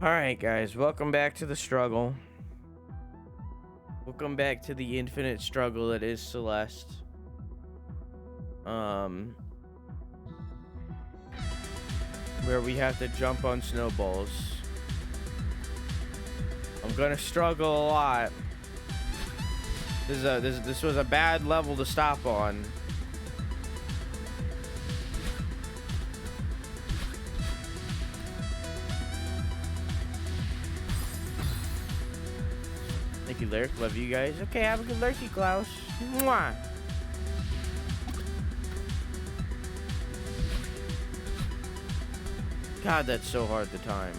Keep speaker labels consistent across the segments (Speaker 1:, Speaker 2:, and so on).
Speaker 1: Alright guys, welcome back to the struggle. Welcome back to the infinite struggle that is Celeste. Where we have to jump on snowballs. I'm gonna struggle a lot. This was a bad level to stop on. Thank you, Lyric. Love you guys. Okay, have a good lurky, Klaus. Mwah. God, that's so hard to time.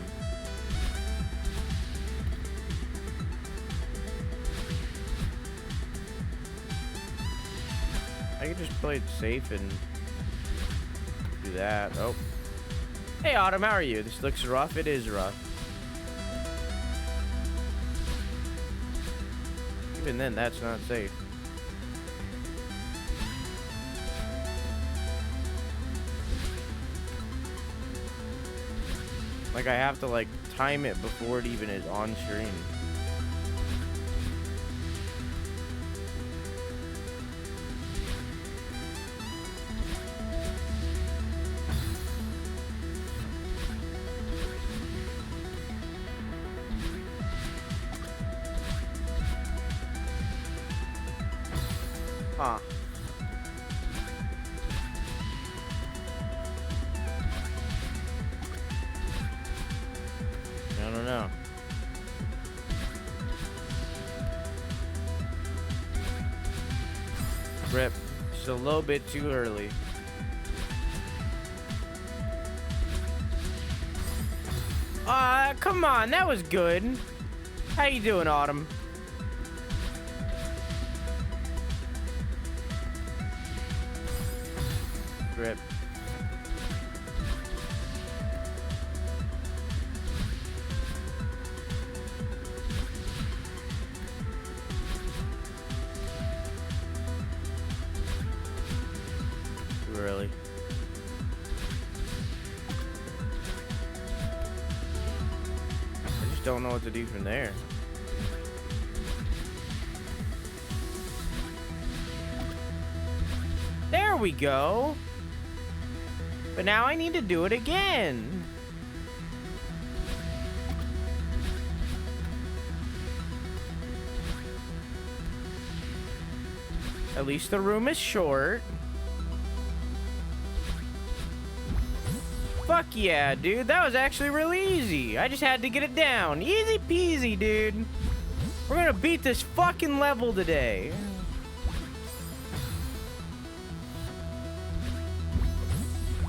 Speaker 1: I could just play it safe and do that. Oh. Hey, Autumn, how are you? This looks rough. It is rough. Even then, that's not safe. Like, I have to, like, time it before it even is on stream. Huh. I don't know. Rip. Just a little bit too early. Come on, that was good. How you doing, Autumn? Rip. Too early. I just don't know what to do from there. There we go. But now I need to do it again. At least the room is short. Fuck yeah, dude. That was actually really easy. I just had to get it down. Easy peasy, dude. We're gonna beat this fucking level today.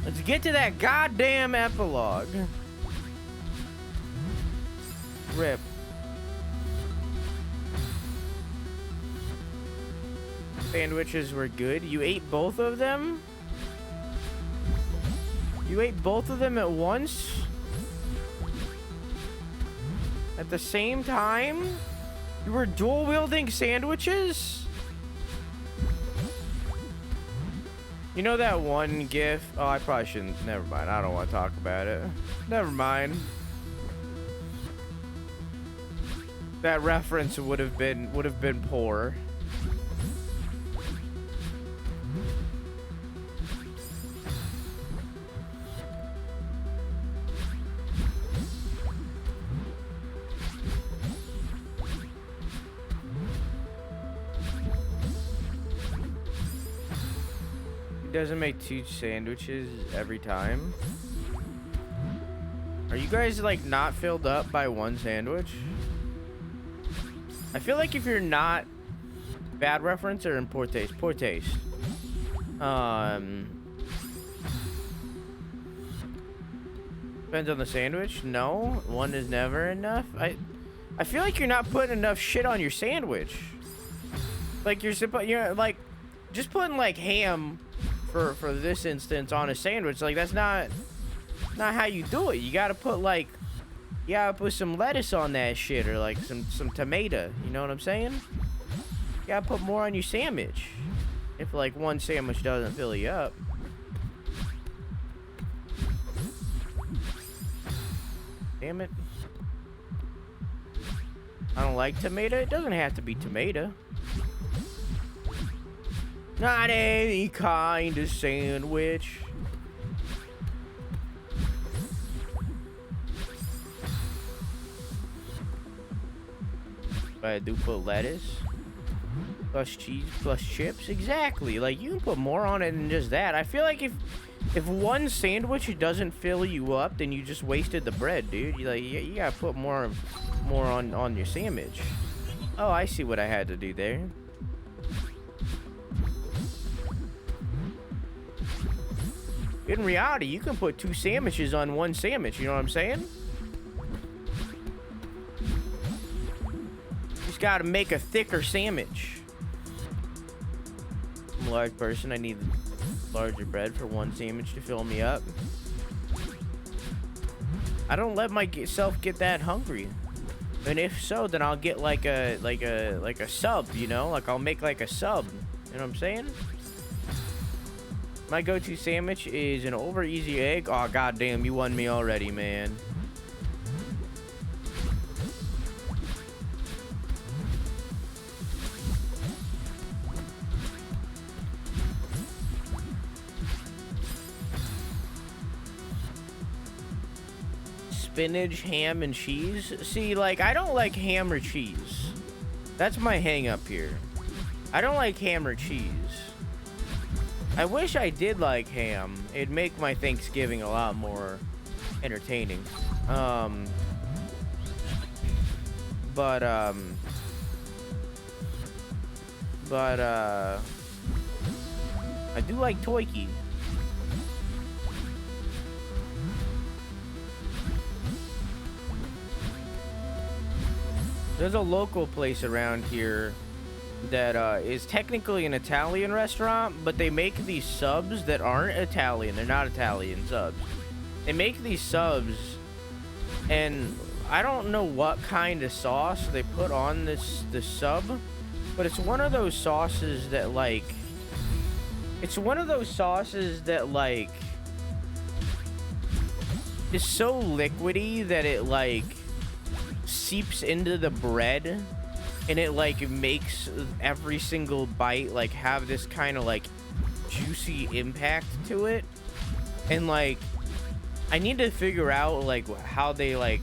Speaker 1: Let's get to that goddamn epilogue. Rip. Sandwiches were good. You ate both of them? You ate both of them at once? At the same time? You were dual wielding sandwiches? You know that one gif? Oh, I probably shouldn't. Never mind. I don't want to talk about it. Never mind. That reference would have been poor. Doesn't make two sandwiches every time. Are you guys like not filled up by one sandwich? I feel like if you're not, bad reference or in poor taste? Poor taste. Depends on the sandwich. No, one is never enough. I feel like you're not putting enough shit on your sandwich. Like you're like just putting like ham for this instance on a sandwich. Like that's not how you do it. You gotta put like, you gotta put some lettuce on that shit, or like some tomato. You know what I'm saying? You gotta put more on your sandwich. If like one sandwich doesn't fill you up. Damn it. I don't like tomato. It doesn't have to be tomato. Not any kind of sandwich. But I do put lettuce plus cheese plus chips. Exactly. Like, you can put more on it than just that. I feel like if one sandwich doesn't fill you up, then you just wasted the bread, dude. You gotta put more on your sandwich. Oh, I see what I had to do there. In reality, you can put 2 sandwiches on 1 sandwich, you know what I'm saying? Just gotta make a thicker sandwich. I'm a large person, I need larger bread for 1 sandwich to fill me up. I don't let myself get that hungry. And if so, then I'll get like a sub, you know? Like, I'll make like a sub. You know what I'm saying? My go-to sandwich is an over easy egg. Oh, goddamn, you won me already, man. Spinach, ham, and cheese. See, like, I don't like ham or cheese. That's my hang up here. I don't like ham or cheese. I wish I did like ham. It'd make my Thanksgiving a lot more entertaining. I do like Toiki. There's a local place around here that is technically an Italian restaurant, but they make these subs that aren't Italian. They're not Italian subs. They make these subs, and I don't know what kind of sauce they put on this sub, but it's one of those sauces that, like, is so liquidy that it, like, seeps into the bread, and it, like, makes every single bite, like, have this kind of, like, juicy impact to it. And, like, I need to figure out, like, how they, like,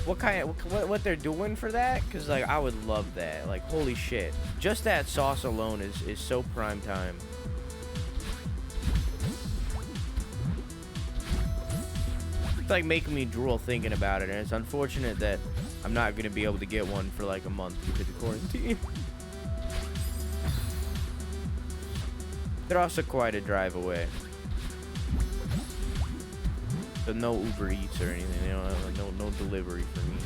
Speaker 1: what they're doing for that, because, like, I would love that. Like, holy shit. Just that sauce alone is so prime time. It's, like, making me drool thinking about it, and it's unfortunate that I'm not going to be able to get one for like a month because of quarantine. They're also quite a drive away. So no Uber Eats or anything. You know, no delivery for me.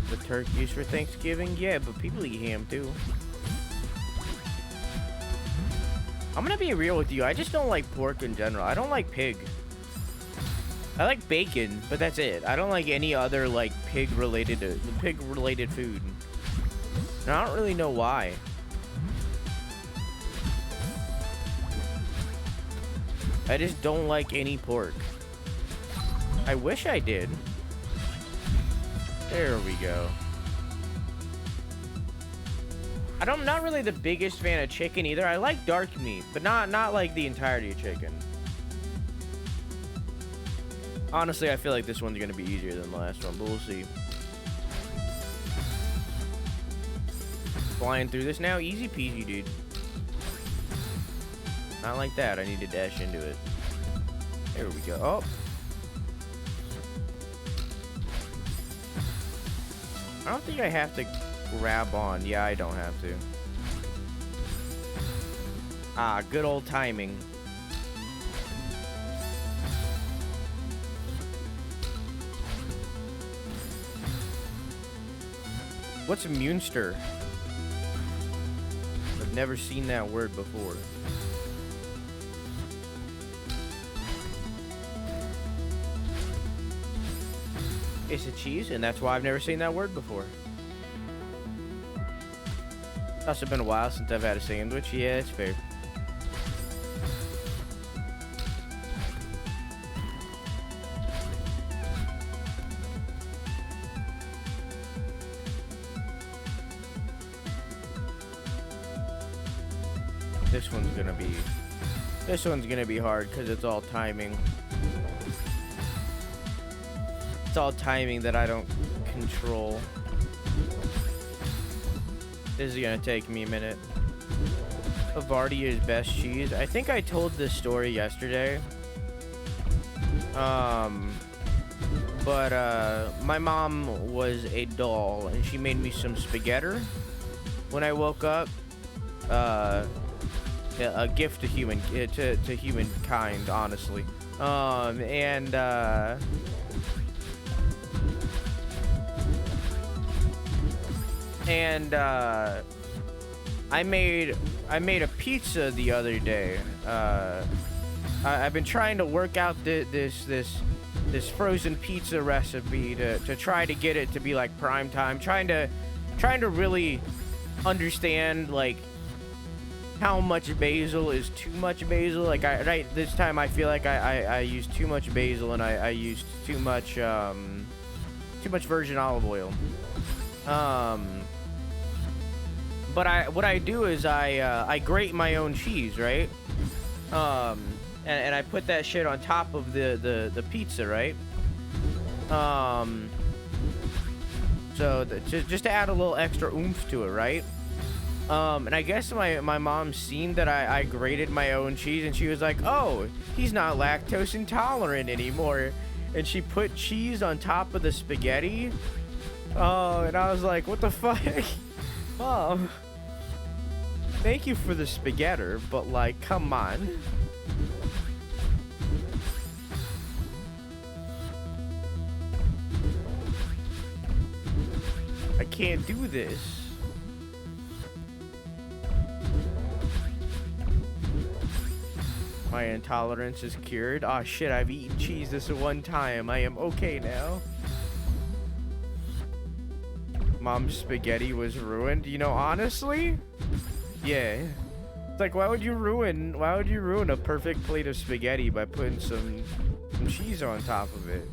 Speaker 1: The turkeys for Thanksgiving? Yeah, but people eat ham too. I'm gonna be real with you. I just don't like pork in general. I don't like pig. I like bacon, but that's it. I don't like any other, like, pig-related food. And I don't really know why. I just don't like any pork. I wish I did. There we go. I'm not really the biggest fan of chicken either. I like dark meat, but not like the entirety of chicken. Honestly, I feel like this one's gonna be easier than the last one, but we'll see. Flying through this now, easy peasy, dude. Not like that. I need to dash into it. There we go. Oh. I don't think I have to grab on. Yeah, I don't have to. Ah, good old timing. What's a Munster? I've never seen that word before. It's a cheese, and that's why I've never seen that word before. It's also been a while since I've had a sandwich. Yeah, it's fair. This one's gonna be hard because it's all timing. It's all timing that I don't control. This is gonna take me a minute. Bavaria's best cheese. I think I told this story yesterday. But my mom was a doll and she made me some spaghetti when I woke up. A gift to humankind, honestly. I made a pizza the other day. I've been trying to work out this frozen pizza recipe to try to get it to be like prime time. Trying to really understand like how much basil is too much basil. Like this time I feel like I used too much basil and I used too much virgin olive oil. But what I do is I grate my own cheese, right? And I put that shit on top of the pizza, right? So just to add a little extra oomph to it, right? And I guess my mom seen that I grated my own cheese and she was like, oh, he's not lactose intolerant anymore. And she put cheese on top of the spaghetti. Oh, and I was like, what the fuck? Mom, thank you for the spaghetti, but like, come on. I can't do this. My intolerance is cured. Ah, shit, I've eaten cheese this one time. I am okay now. Mom's spaghetti was ruined. You know, honestly, yeah. It's like, why would you ruin a perfect plate of spaghetti by putting some cheese on top of it?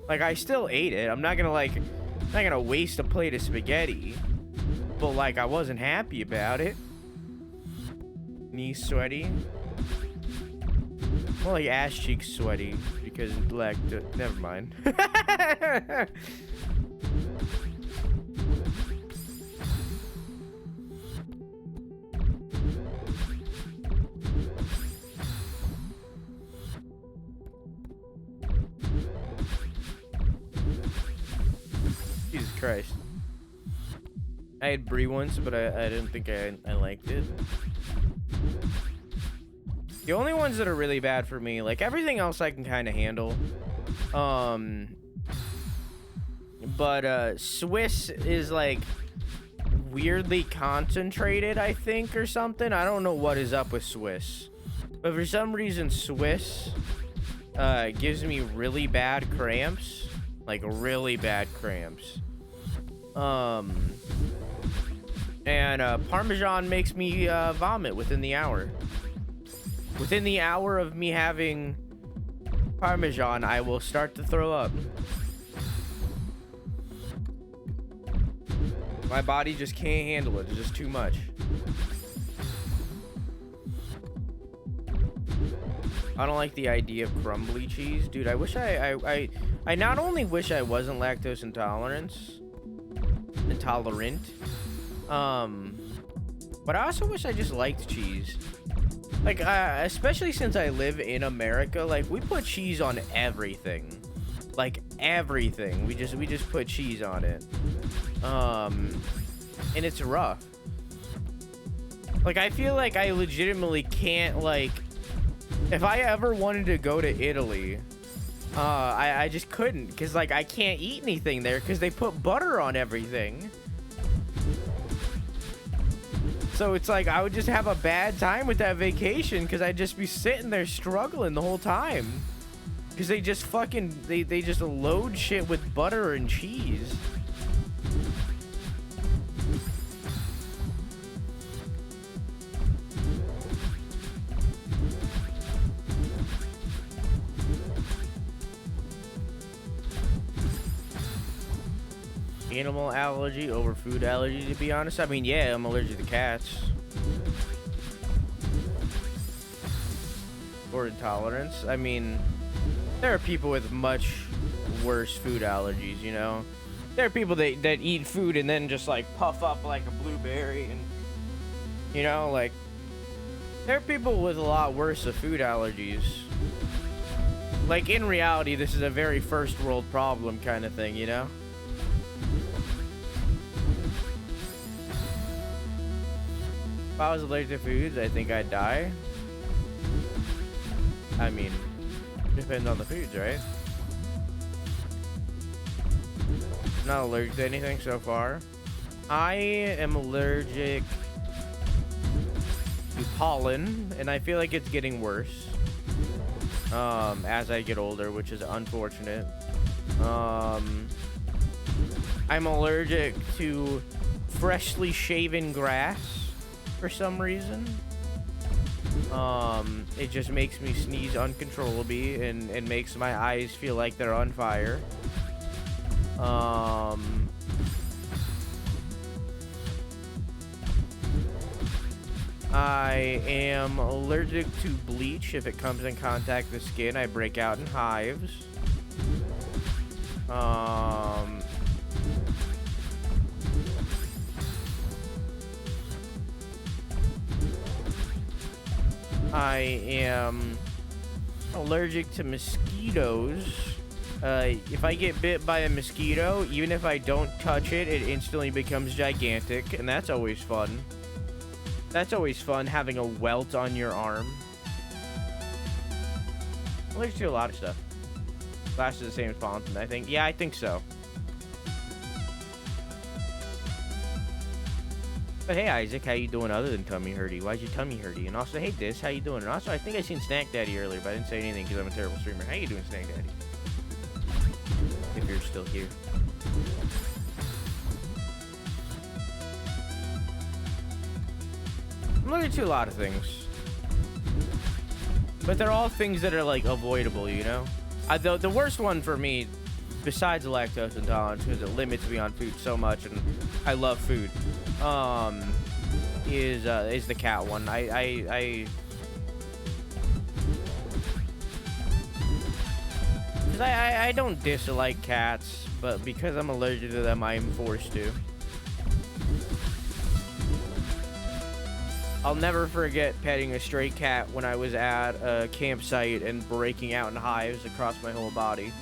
Speaker 1: Like, I still ate it. I'm not gonna waste a plate of spaghetti. But like, I wasn't happy about it. Knees sweaty. Well, like ass cheeks sweaty because never mind. Jesus Christ. I had brie once, but I didn't think I liked it. The only ones that are really bad for me, like everything else I can kind of handle. But Swiss is like weirdly concentrated, I think, or something. I don't know what is up with Swiss. But for some reason, Swiss gives me really bad cramps. Like really bad cramps. And Parmesan makes me vomit within the hour. Within the hour of me having Parmesan, I will start to throw up. My body just can't handle it. It's just too much. I don't like the idea of crumbly cheese. Dude, I wish I not only wish I wasn't lactose intolerant, but I also wish I just liked cheese. Like, especially since I live in America, like, we put cheese on everything. Like, everything. We just put cheese on it. And it's rough. Like, I feel like I legitimately can't, like, if I ever wanted to go to Italy, I just couldn't. Because, like, I can't eat anything there because they put butter on everything. So it's like I would just have a bad time with that vacation because I'd just be sitting there struggling the whole time. Because they just fucking, they just load shit with butter and cheese. Animal allergy over food allergy, to be honest. I mean, yeah, I'm allergic to cats. Or intolerance. I mean, there are people with much worse food allergies, you know? There are people that eat food and then just like puff up like a blueberry and, you know, like, there are people with a lot worse of food allergies. Like, in reality, this is a very first world problem kind of thing, you know? If I was allergic to foods, I think I'd die. I mean, depends on the foods, right? Not allergic to anything so far. I am allergic to pollen, and I feel like it's getting worse as I get older, which is unfortunate. I'm allergic to freshly shaven grass for some reason. It just makes me sneeze uncontrollably and makes my eyes feel like they're on fire. I am allergic to bleach. If it comes in contact with skin, I break out in hives. I am allergic to mosquitoes. If I get bit by a mosquito, even if I don't touch it, it instantly becomes gigantic, and that's always fun. That's always fun, having a welt on your arm. I'm allergic to a lot of stuff. Flash is the same as pollen, I think. Yeah, I think so. But hey, Isaac, how you doing other than tummy hurty? Why's your tummy hurty? And also, hey, Dis, how you doing? And also, I think I seen Snack Daddy earlier, but I didn't say anything because I'm a terrible streamer. How you doing, Snack Daddy? If you're still here. I'm allergic to a lot of things. But they're all things that are, like, avoidable, you know? The worst one for me, besides lactose intolerance, because it limits me on food so much, and I love food, is the cat one. I don't dislike cats, but because I'm allergic to them, I'm forced to. I'll never forget petting a stray cat when I was at a campsite and breaking out in hives across my whole body.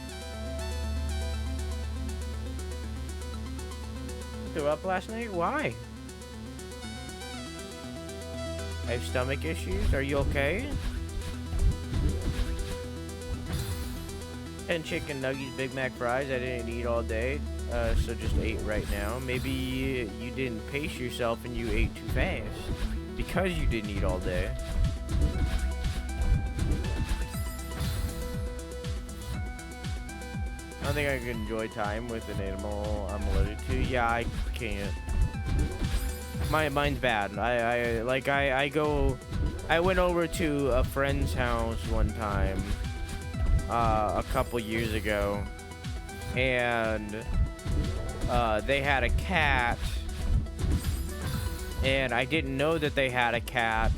Speaker 1: Threw up last night? Why? I have stomach issues. Are you okay? 10 chicken nuggets, Big Mac fries. I didn't eat all day, so just ate right now. Maybe you didn't pace yourself and you ate too fast because you didn't eat all day. I don't think I can enjoy time with an animal I'm allergic to. Yeah, I can't. Mine's bad. I went over to a friend's house one time a couple years ago, and they had a cat, and I didn't know that they had a cat,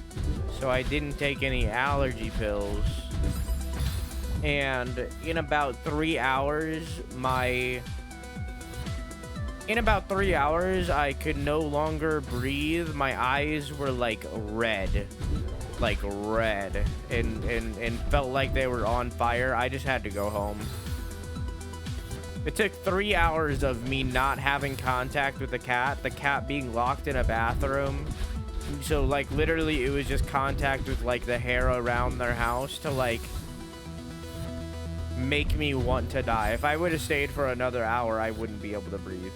Speaker 1: so I didn't take any allergy pills. And in about 3 hours, I could no longer breathe. My eyes were like red, and felt like they were on fire. I just had to go home. It took 3 hours of me not having contact with the cat being locked in a bathroom. So like literally it was just contact with like the hair around their house to like make me want to die. If I would have stayed for another hour, I wouldn't be able to breathe.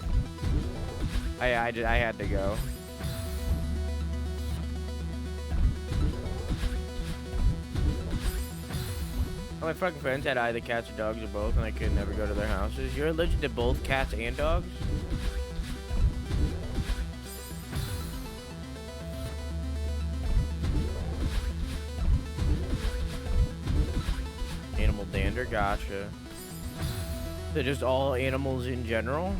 Speaker 1: I had to go. All my fucking friends had either cats or dogs or both, and I could never go to their houses. You're allergic to both cats and dogs? Animal dander, gotcha. They're just all animals in general?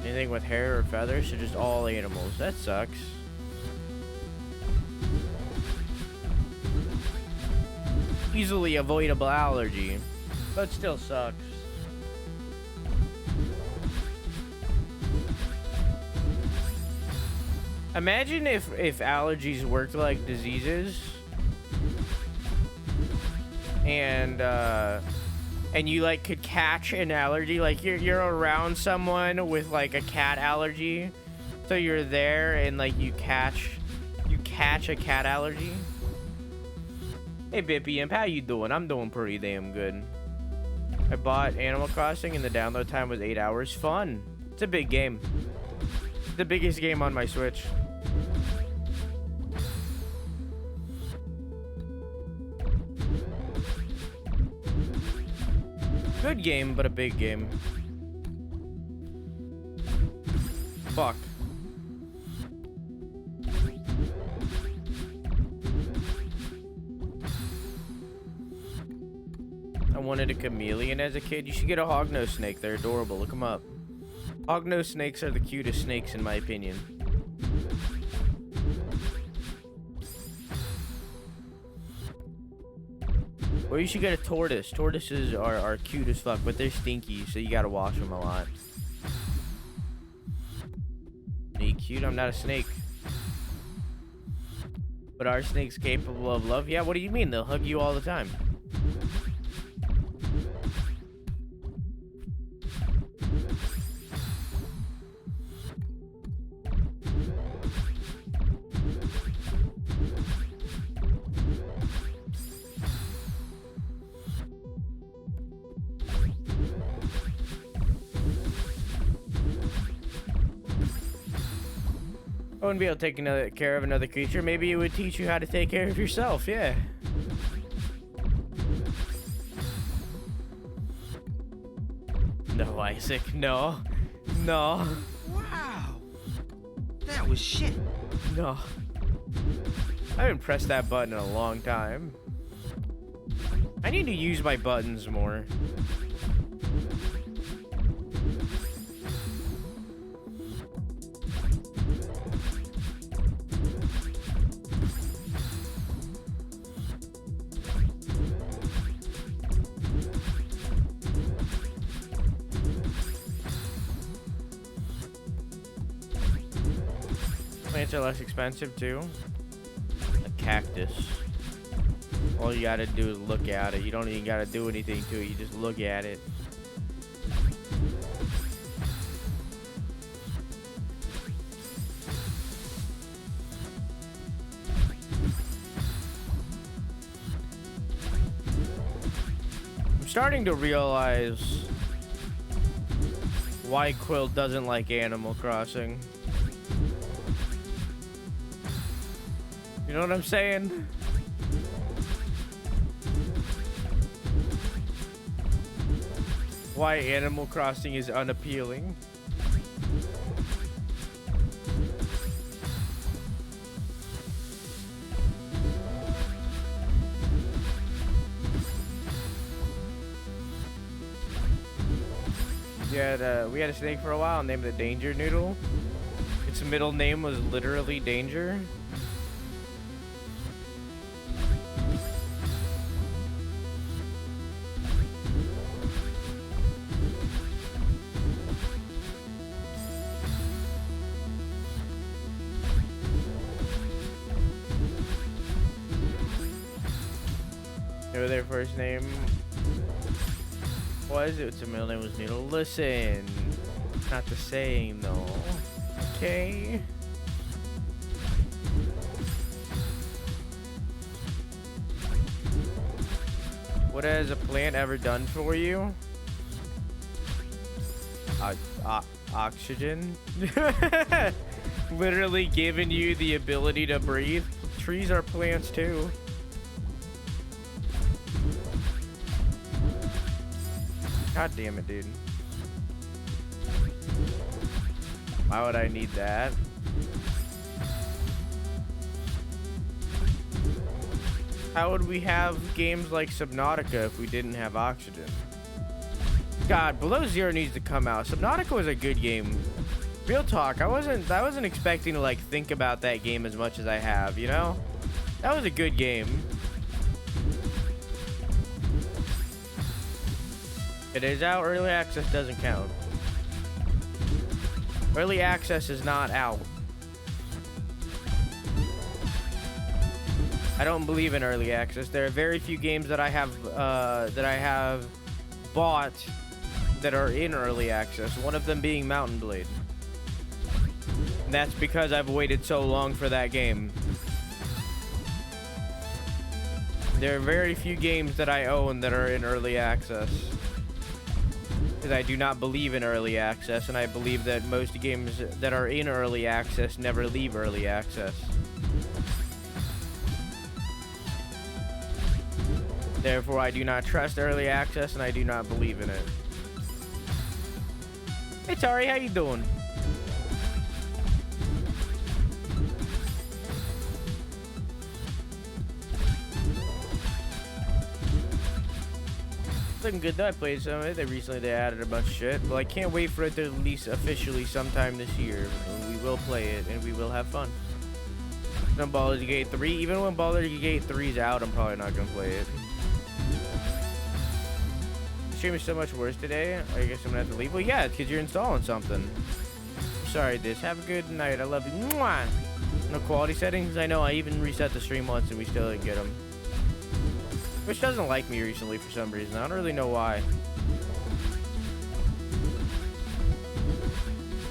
Speaker 1: Anything with hair or feathers, so just all animals. That sucks. Easily avoidable allergy, but still sucks. Imagine if allergies worked like diseases, and you like could catch an allergy. Like you're around someone with like a cat allergy, so you're there and like you catch a cat allergy. Hey Bippy Imp, how you doing? I'm doing pretty damn good. I bought Animal Crossing and the download time was 8 hours. Fun. It's a big game. It's the biggest game on my Switch. Good game, but a big game. Fuck. I wanted a chameleon as a kid. You should get a hognose snake. They're adorable. Look them up. Hognose snakes are the cutest snakes in my opinion. Or you should get a tortoise. Tortoises are cute as fuck, but they're stinky, so you gotta wash them a lot. Are you cute? I'm not a snake. But are snakes capable of love? Yeah, what do you mean? They'll hug you all the time. I wouldn't be able to take care of another creature. Maybe it would teach you how to take care of yourself, yeah. No, Isaac, no. No.
Speaker 2: Wow. That was shit.
Speaker 1: No. I haven't pressed that button in a long time. I need to use my buttons more. Plants are less expensive too. A cactus. All you gotta do is look at it. You don't even gotta do anything to it. You just look at it. I'm starting to realize why Quill doesn't like Animal Crossing. You know what I'm saying? Why Animal Crossing is unappealing. We had a snake for a while, named it Danger Noodle. Its middle name was literally Danger. Their first name was its middle name was Noodle. Listen, it's not the same though. Okay. What has a plant ever done for you? Oxygen. Literally giving you the ability to breathe. Trees are plants too. God damn it, dude. Why would I need that? How would we have games like Subnautica if we didn't have oxygen? God, Below Zero needs to come out. Subnautica was a good game. Real talk, I wasn't expecting to like think about that game as much as I have, you know? That was a good game. It is out. Early access doesn't count. Early access is not out. I don't believe in early access. There are very few games that I have bought that are in early access. One of them being Mountain Blade. And that's because I've waited so long for that game. There are very few games that I own that are in early access. Because I do not believe in early access, and I believe that most games that are in early access never leave early access. Therefore, I do not trust early access, and I do not believe in it. Hey, Tari, how you doing? Looking good though. I played some of it. They added a bunch of shit. Well, I can't wait for it to release officially sometime this year. And we will play it, and we will have fun. Some Baldur's Gate 3. Even when Baldur's Gate 3 is out, I'm probably not gonna play it. The stream is so much worse today. I guess I'm gonna have to leave. Well, yeah, it's because you're installing something. Sorry, Dish. Have a good night. I love you. Mwah! No quality settings. I know. I even reset the stream once, and we still didn't get them. Twitch doesn't like me recently for some reason. I don't really know why.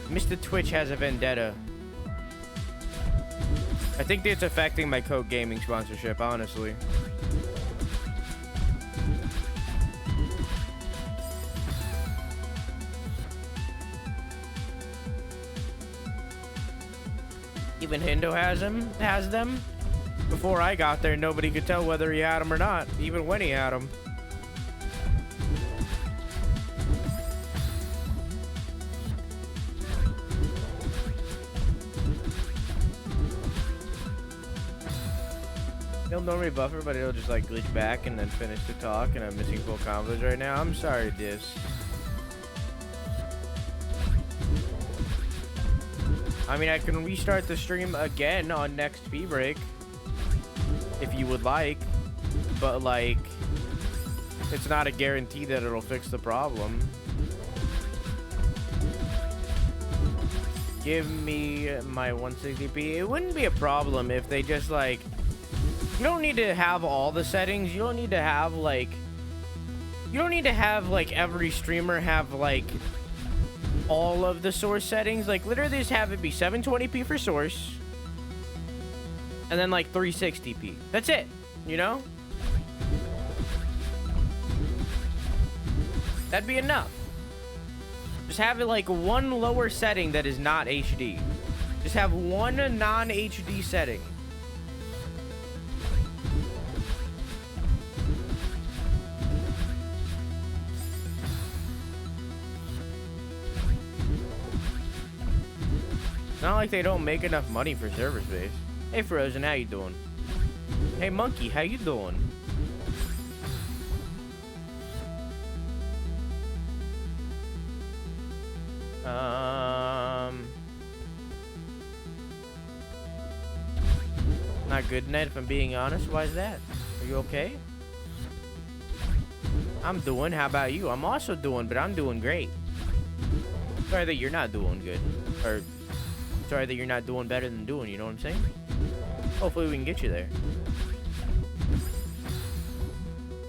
Speaker 1: Mr. Twitch has a vendetta. I think it's affecting my Coke Gaming sponsorship, honestly. Even Hindo has them. Before I got there, nobody could tell whether he had them or not, even when he had them. He'll normally buffer, but he'll just like glitch back and then finish the talk, and I'm missing full combos right now. I'm sorry, Dis. I mean, I can restart the stream again on next pee break. If you would like, but like, it's not a guarantee that it'll fix the problem. Give me my 160p. It wouldn't be a problem if they just like, you don't need to have all the settings. You don't need to have like every streamer have like all of the source settings. Like literally just have it be 720p for source. And then like 360p. That's it, you know? That'd be enough. Just have it like one lower setting that is not HD. Just have one non-HD setting. It's not like they don't make enough money for server space. Hey Frozen, how you doing? Hey Monkey, how you doing? Not good tonight if I'm being honest. Why is that? Are you okay? I'm doing. How about you? I'm also doing, but I'm doing great. Sorry that you're not doing good. Or sorry that you're not doing better than doing, you know what I'm saying? Hopefully we can get you there.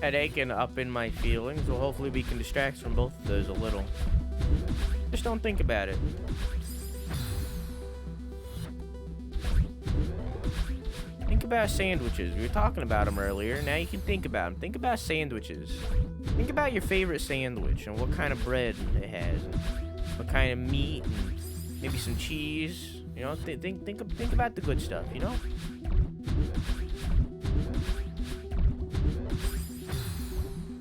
Speaker 1: Headache and up in my feelings. Well, hopefully we can distract from both of those a little. Just don't think about it. Think about sandwiches. We were talking about them earlier. Now you can think about them. Think about sandwiches. Think about your favorite sandwich and what kind of bread it has, and what kind of meat, and maybe some cheese. You know, think about the good stuff. You know.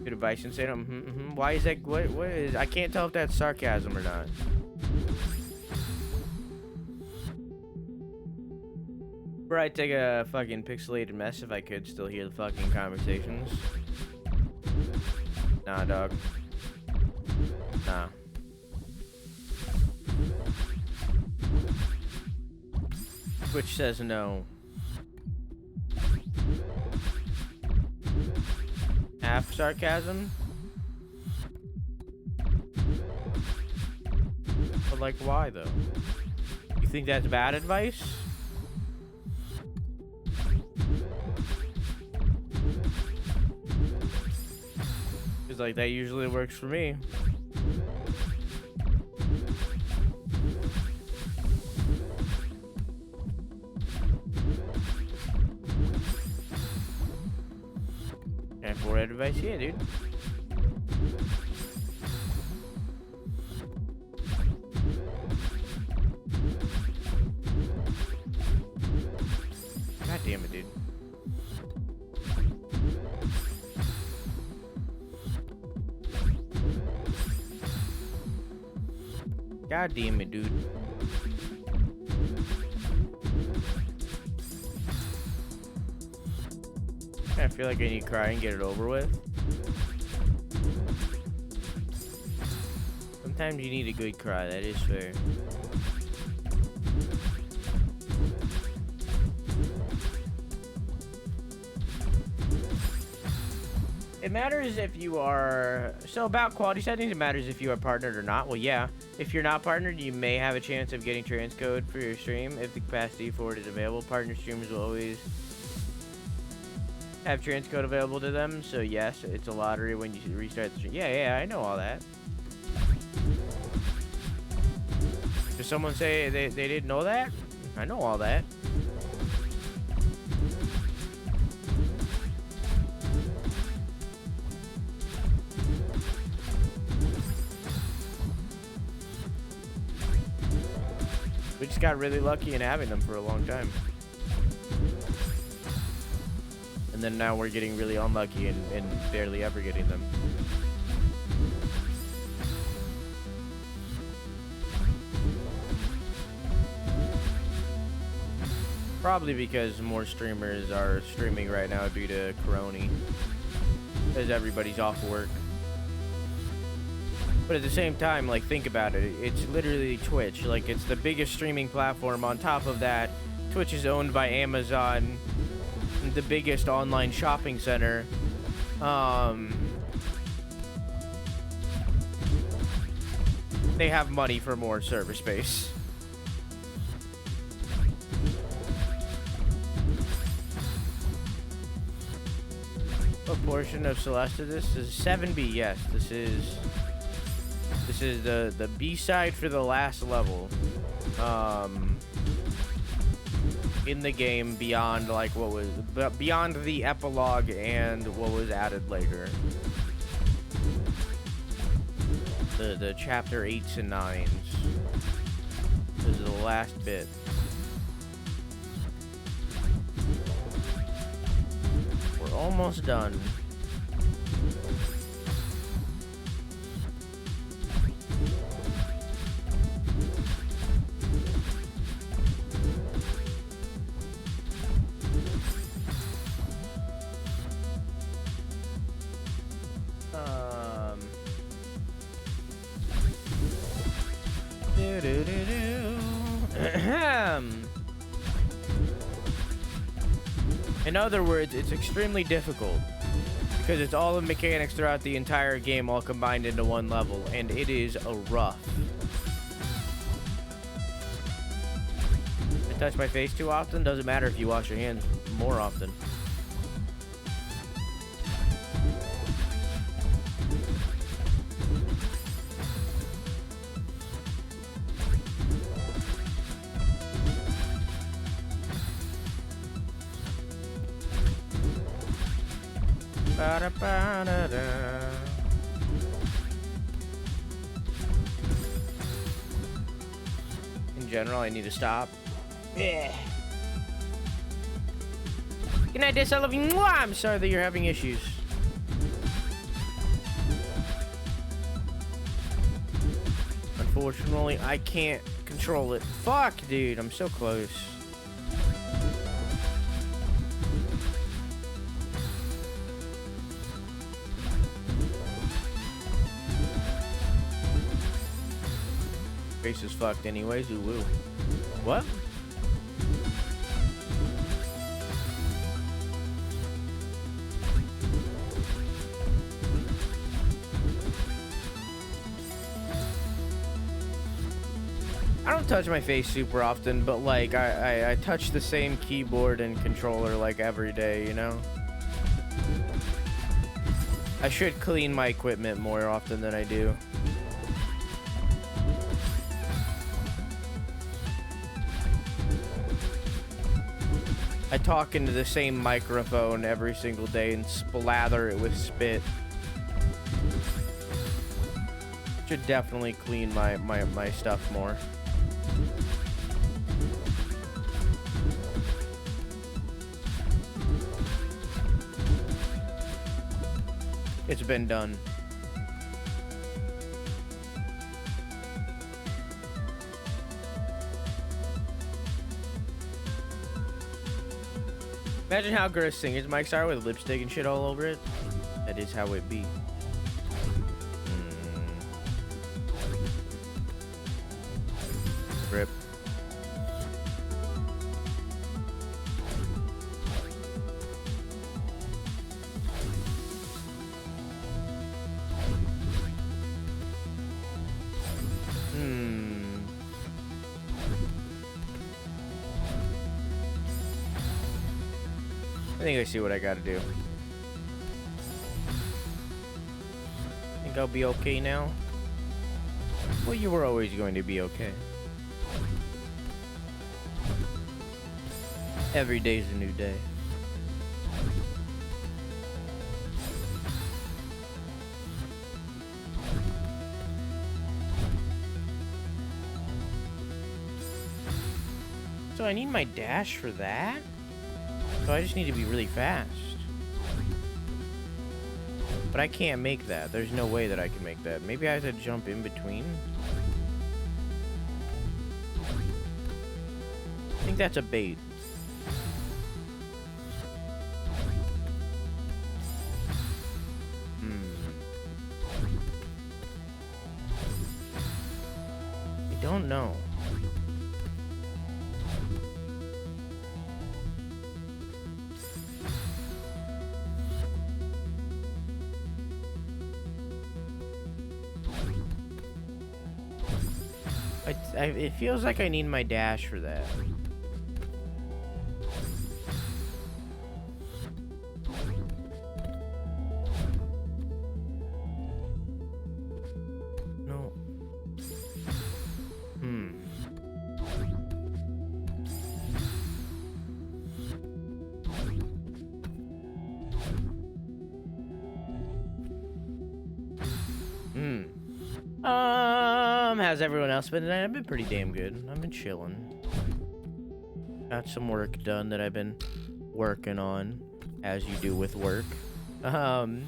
Speaker 1: Good advice and say, Why is that? What is? I can't tell if that's sarcasm or not. Bro, I'd take a fucking pixelated mess if I could still hear the fucking conversations. Nah, dog. Nah. Twitch says no. Half sarcasm? But like, why though? You think that's bad advice? Cause like that usually works for me. And for advice, yeah, dude. God damn it, dude. God damn it, dude. I feel like I need to cry and get it over with. Sometimes you need a good cry, that is fair. It matters if you are... So about quality settings, it matters if you are partnered or not. Well, yeah. If you're not partnered, you may have a chance of getting transcode for your stream. If the capacity for it is available, partner streamers will always have transcode available to them. So yes, it's a lottery when you restart the stream. Yeah, I know all that. Did someone say they didn't know that? I know all that. We just got really lucky in having them for a long time. And then now we're getting really unlucky and barely ever getting them. Probably because more streamers are streaming right now due to Corona. Because everybody's off work. But at the same time, like, think about it. It's literally Twitch. Like, it's the biggest streaming platform. On top of that, Twitch is owned by Amazon, the biggest online shopping center. They have money for more server space. What portion of Celeste is this? This is 7B, yes. This is the B-side for the last level. In the game beyond like what was beyond the epilogue and what was added later. The chapter 8s and 9s. This is the last bit. We're almost done. In other words, it's extremely difficult because it's all the mechanics throughout the entire game all combined into one level, and it is a rough. I touch my face too often? Doesn't matter if you wash your hands more often. In general, I need to stop. Yeah. Good night, Des. I love you. Mwah! I'm sorry that you're having issues. Unfortunately, I can't control it. Fuck, dude. I'm so close. Face is fucked anyways. Ooh, woo. What? I don't touch my face super often, but like I touch the same keyboard and controller like every day, you know? I should clean my equipment more often than I do. I talk into the same microphone every single day and splather it with spit. Should definitely clean my stuff more. It's been done. Imagine how good a singer's mics are with lipstick and shit all over it. That is how it be. Rip. I think I see what I gotta do. Think I'll be okay now? Well, you were always going to be okay. Every day's a new day. So I need my dash for that? So I just need to be really fast. But I can't make that. There's no way that I can make that. Maybe I have to jump in between. I think that's a bait. I don't know. It feels like I need my dash for that. No. How's everyone else been tonight? I've been pretty damn good. I've been chilling. Got some work done that I've been working on, as you do with work. And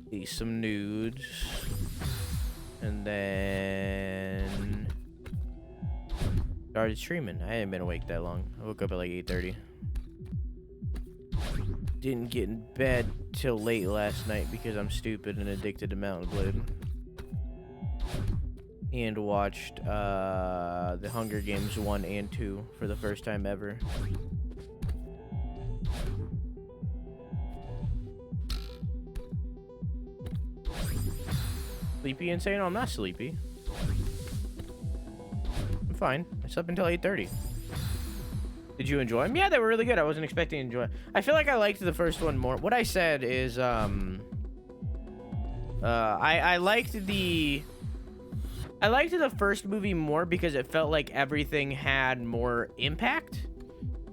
Speaker 1: see some nudes. And then started streaming. I hadn't been awake that long. I woke up at like 8:30. Didn't get in bed till late last night because I'm stupid and addicted to Mountain Blade. And watched the Hunger Games 1 and 2 for the first time ever. Sleepy Insane? No, I'm not sleepy. I'm fine. I slept until 8:30. Did you enjoy them? Yeah, they were really good. I wasn't expecting to enjoy. I feel like I liked the first one more. What I said is, I liked the first movie more because it felt like everything had more impact.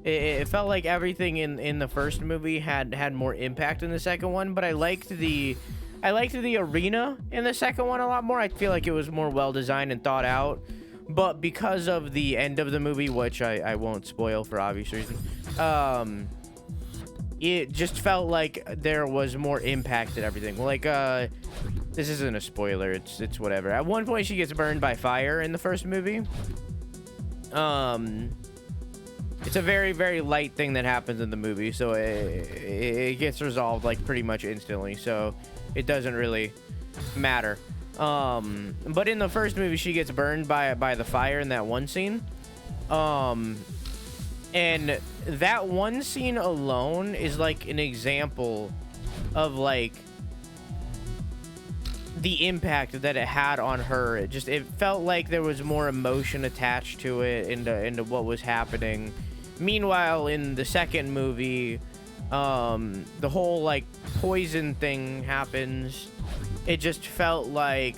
Speaker 1: It felt like everything in the first movie had more impact in the second one, but I liked the arena in the second one a lot more. I feel like it was more well designed and thought out. But because of the end of the movie, which I won't spoil for obvious reasons, it just felt like there was more impact at everything. Like, this isn't a spoiler, it's whatever. At one point, she gets burned by fire in the first movie. It's a very, very light thing that happens in the movie, so it gets resolved, like, pretty much instantly, so it doesn't really matter. But in the first movie, she gets burned by the fire in that one scene. And that one scene alone is like an example of like the impact that it had on her. It felt like there was more emotion attached to it into what was happening. Meanwhile, in the second movie, the whole like poison thing happens. It just felt like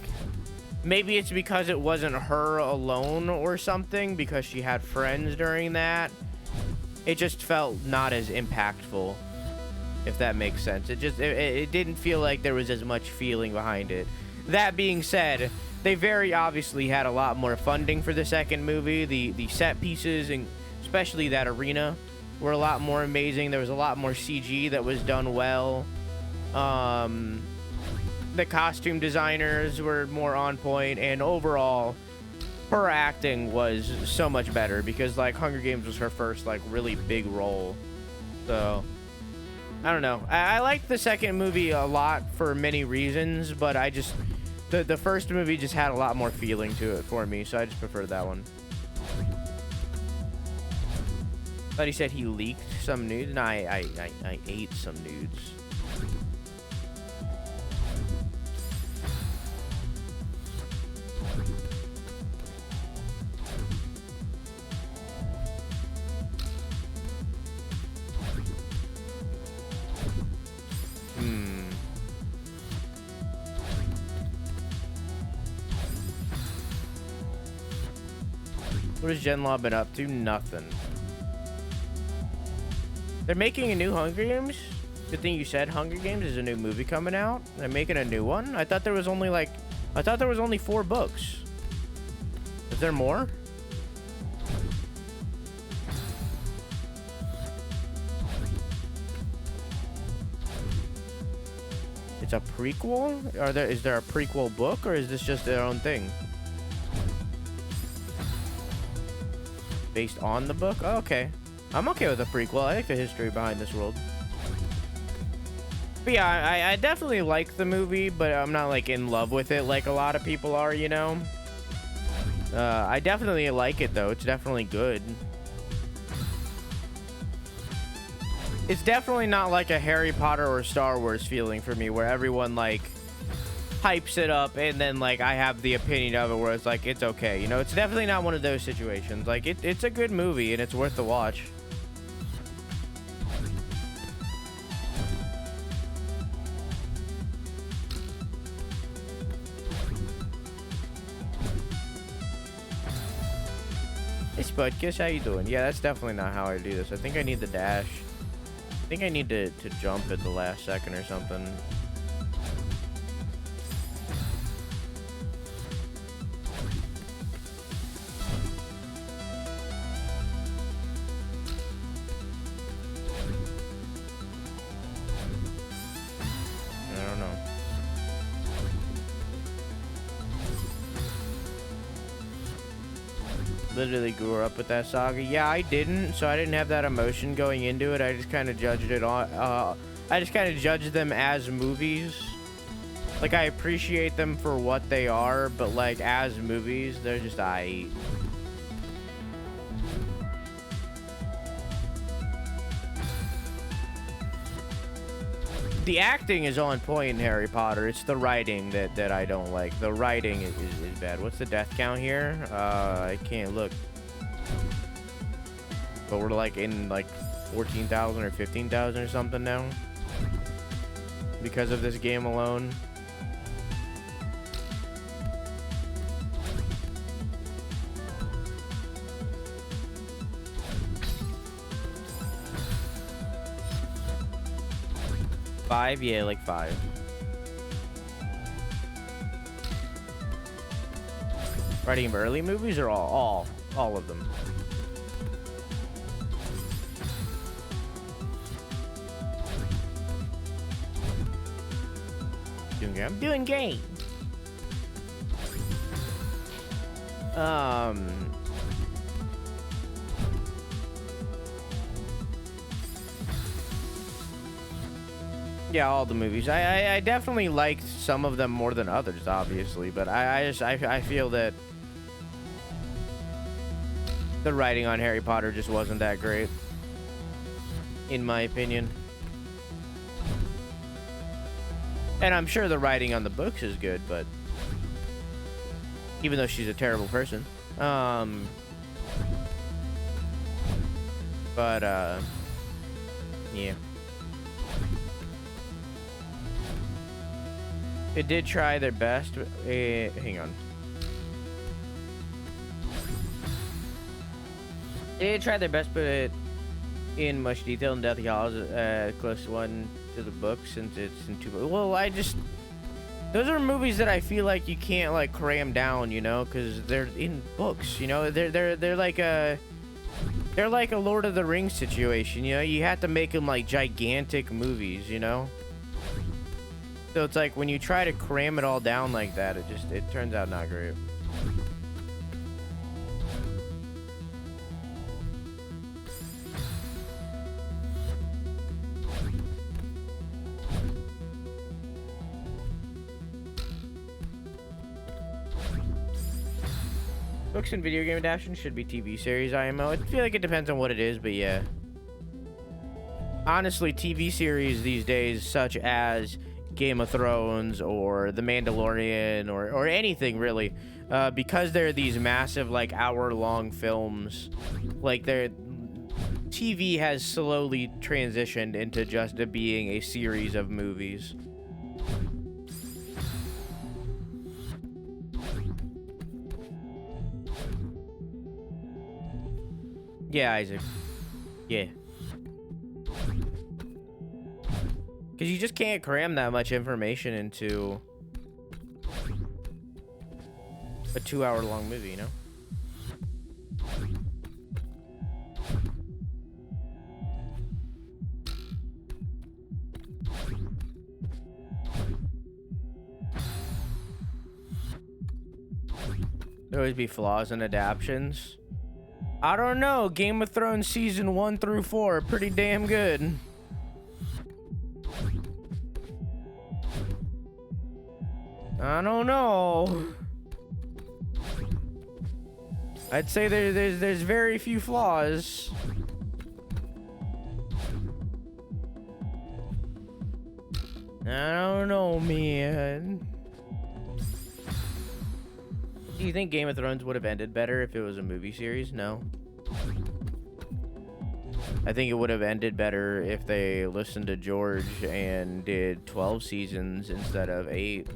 Speaker 1: maybe it's because it wasn't her alone or something, because she had friends during that. It just felt not as impactful, if that makes sense. It didn't feel like there was as much feeling behind it. That being said, they very obviously had a lot more funding for the second movie. The set pieces, and especially that arena, were a lot more amazing. There was a lot more CG that was done well. The costume designers were more on point, and overall, her acting was so much better, because like Hunger Games was her first like really big role. So I don't know. I liked the second movie a lot for many reasons, but I just the first movie just had a lot more feeling to it for me, so I just preferred that one. But he said he leaked some nudes, and I ate some nudes. What has Genlaw been up to? Nothing. They're making a new Hunger Games? Good thing you said Hunger Games. Is a new movie coming out. They're making a new one? I thought there was only like... I thought there was only 4 books. Is there more? It's a prequel? Is there a prequel book, or is this just their own thing? Based on the book? Oh, okay. I'm okay with a prequel. I like the history behind this world. But yeah, I definitely like the movie, but I'm not like in love with it like a lot of people are, you know? I definitely like it though. It's definitely good. It's definitely not like a Harry Potter or Star Wars feeling for me, where everyone like hypes it up and then like I have the opinion of it where it's like it's okay, you know? It's definitely not one of those situations. Like it's a good movie and it's worth the watch. Hey Spudkiss, how you doing? Yeah, that's definitely not how I do this. I think I need the dash. I think I need to jump at the last second or something. I don't know. Literally grew up with that saga. Yeah, I didn't, so I didn't have that emotion going into it. I just kind of judged it on. I just kind of judged them as movies. Like, I appreciate them for what they are, but like as movies, they're just aight. The acting is on point in Harry Potter. It's the writing that I don't like. The writing is bad. What's the death count here? I can't look. But we're like in like 14,000 or 15,000 or something now. Because of this game alone. Five? Yeah, like 5. Writing early movies or all of them? I'm doing game. Yeah, all the movies. I definitely liked some of them more than others, obviously, but I feel that the writing on Harry Potter just wasn't that great, in my opinion. And I'm sure the writing on the books is good, but even though she's a terrible person. Yeah. It did try their best. Hang on. They did try their best, but it in much detail in Deathly Hallows, close one to the book since it's in 2. Well, those are movies that I feel like you can't like cram down, you know, because they're in books. You know, they're like a Lord of the Rings situation. You know, you have to make them like gigantic movies. You know. So it's like when you try to cram it all down like that, it turns out not great. Books and video game adaptations should be TV series, IMO. I feel like it depends on what it is, but yeah. Honestly, TV series these days, such as Game of Thrones or The Mandalorian or anything really, because they're these massive like hour-long films, like TV has slowly transitioned into just being a series of movies. Yeah, Isaac. Yeah. Because you just can't cram that much information into a 2-hour-long movie, you know? There always be flaws in adaptions. I don't know. Game of Thrones season 1 through 4 are pretty damn good. I don't know. I'd say there's very few flaws. I don't know, man. Do you think Game of Thrones would have ended better if it was a movie series? No. I think it would have ended better if they listened to George and did 12 seasons instead of 8.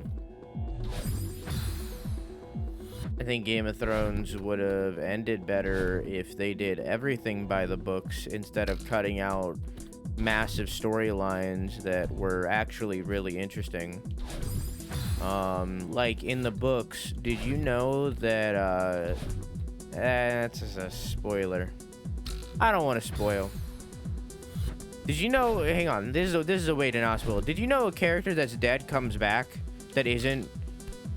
Speaker 1: I think Game of Thrones would have ended better if they did everything by the books instead of cutting out massive storylines that were actually really interesting. Like in the books, did you know that, that's just a spoiler. I don't want to spoil. Did you know, hang on, this is a way to not spoil. Did you know a character that's dead comes back that isn't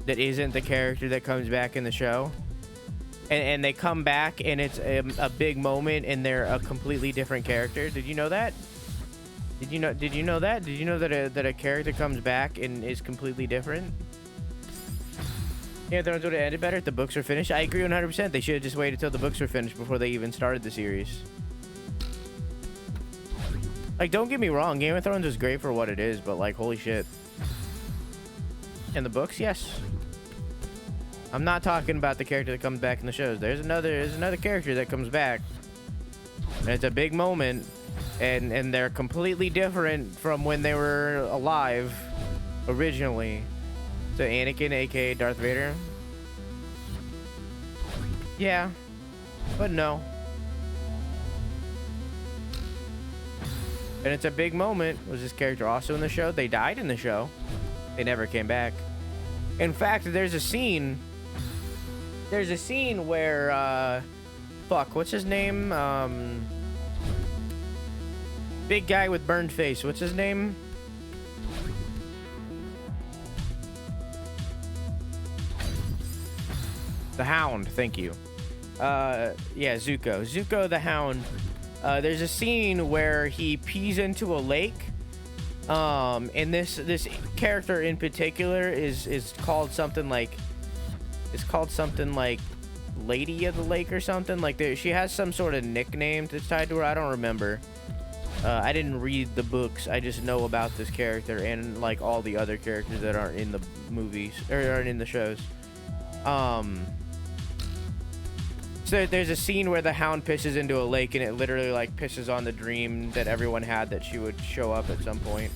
Speaker 1: the character that comes back in the show? And they come back and it's a big moment and they're a completely different character. Did you know that? Did you know that? Did you know that a character comes back and is completely different? Yeah, Thrones would have ended better if the books were finished. I agree 100%. They should have just waited till the books were finished before they even started the series. Like, don't get me wrong, Game of Thrones is great for what it is, but like, holy shit. And the books, yes. I'm not talking about the character that comes back in the shows. There's another character that comes back. And it's a big moment. And they're completely different from when they were alive originally. So Anakin, aka Darth Vader. Yeah, but no. And it's a big moment. Was this character also in the show? They died in the show. They never came back. In fact, there's a scene where, fuck, what's his name? Big guy with burned face. What's his name? The Hound. Thank you. Yeah, Zuko. Zuko the Hound. There's a scene where he pees into a lake. And this character in particular is called something like Lady of the Lake or something. Like she has some sort of nickname that's tied to her. I don't remember. I didn't read the books. I just know about this character and like all the other characters that aren't in the movies or aren't in the shows. So there's a scene where the Hound pisses into a lake, and it literally like pisses on the dream that everyone had that she would show up at some point.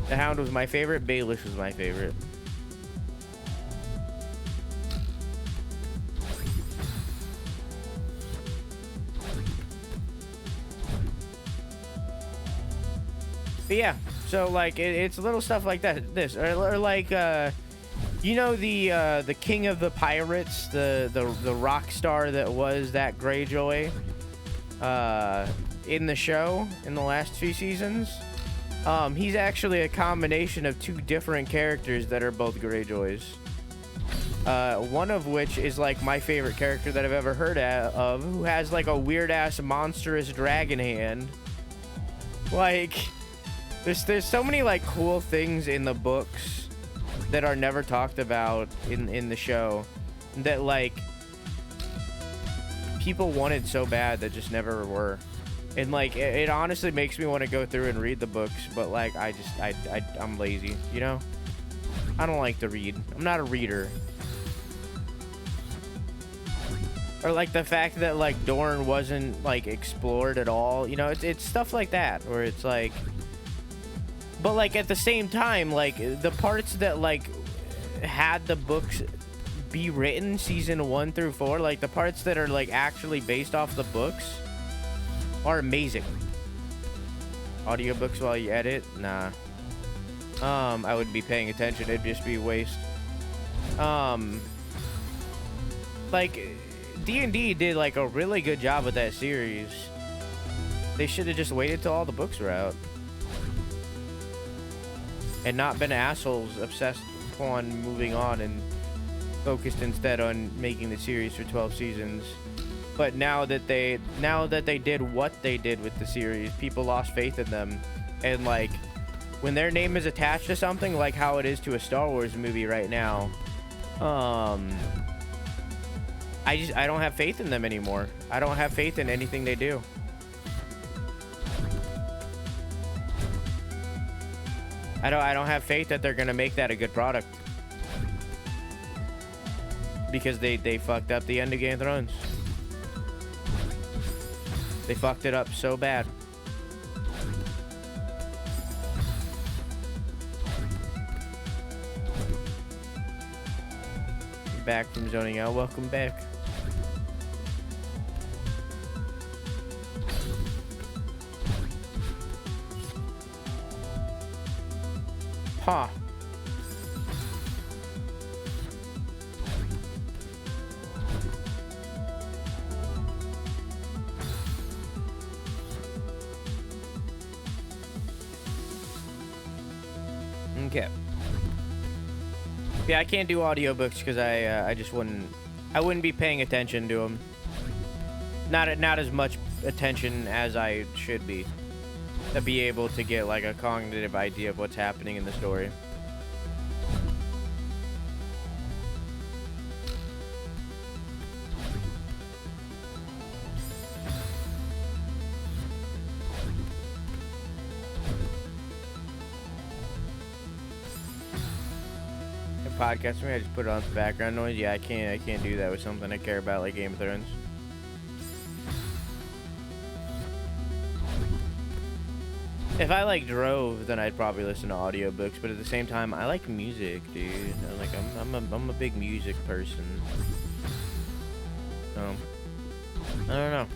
Speaker 1: The Hound was my favorite. Baelish was my favorite. But yeah, so like it's little stuff like that. Or like you know the king of the pirates, the rock star that was that Greyjoy in the show in the last few seasons. He's actually a combination of two different characters that are both Greyjoys. One of which is like my favorite character that I've ever heard of, who has like a weird ass monstrous dragon hand. Like, there's so many like cool things in the books that are never talked about in the show that like people wanted so bad that just never were. And like it honestly makes me want to go through and read the books, but like I'm lazy, you know? I don't like to read. I'm not a reader. Or like the fact that like Dorne wasn't like explored at all, you know? It's stuff like that where it's like, but like at the same time, like the parts that like had the books be written season 1 through 4, like the parts that are like actually based off the books are amazing. Audiobooks while you edit? Nah. I wouldn't be paying attention. It'd just be a waste. Like D&D did like a really good job with that series. They should have just waited till all the books were out and not been assholes obsessed upon moving on and focused instead on making the series for 12 seasons. But now that they did what they did with the series, people lost faith in them. And like when their name is attached to something, like how it is to a Star Wars movie right now, I don't have faith in them anymore. I don't have faith in anything they do. I don't have faith that they're gonna make that a good product. Because they fucked up the end of Game of Thrones. They fucked it up so bad. Back from zoning out. Welcome back. Huh. Okay. Yeah, I can't do audiobooks because I just wouldn't be paying attention to them. Not as much attention as I should be to be able to get like a cognitive idea of what's happening in the story. Podcast me, I just put it on for background noise. Yeah, I can't do that with something I care about like Game of Thrones. If I like drove, then I'd probably listen to audiobooks, but at the same time I like music, dude. Like I'm a big music person. So I don't know.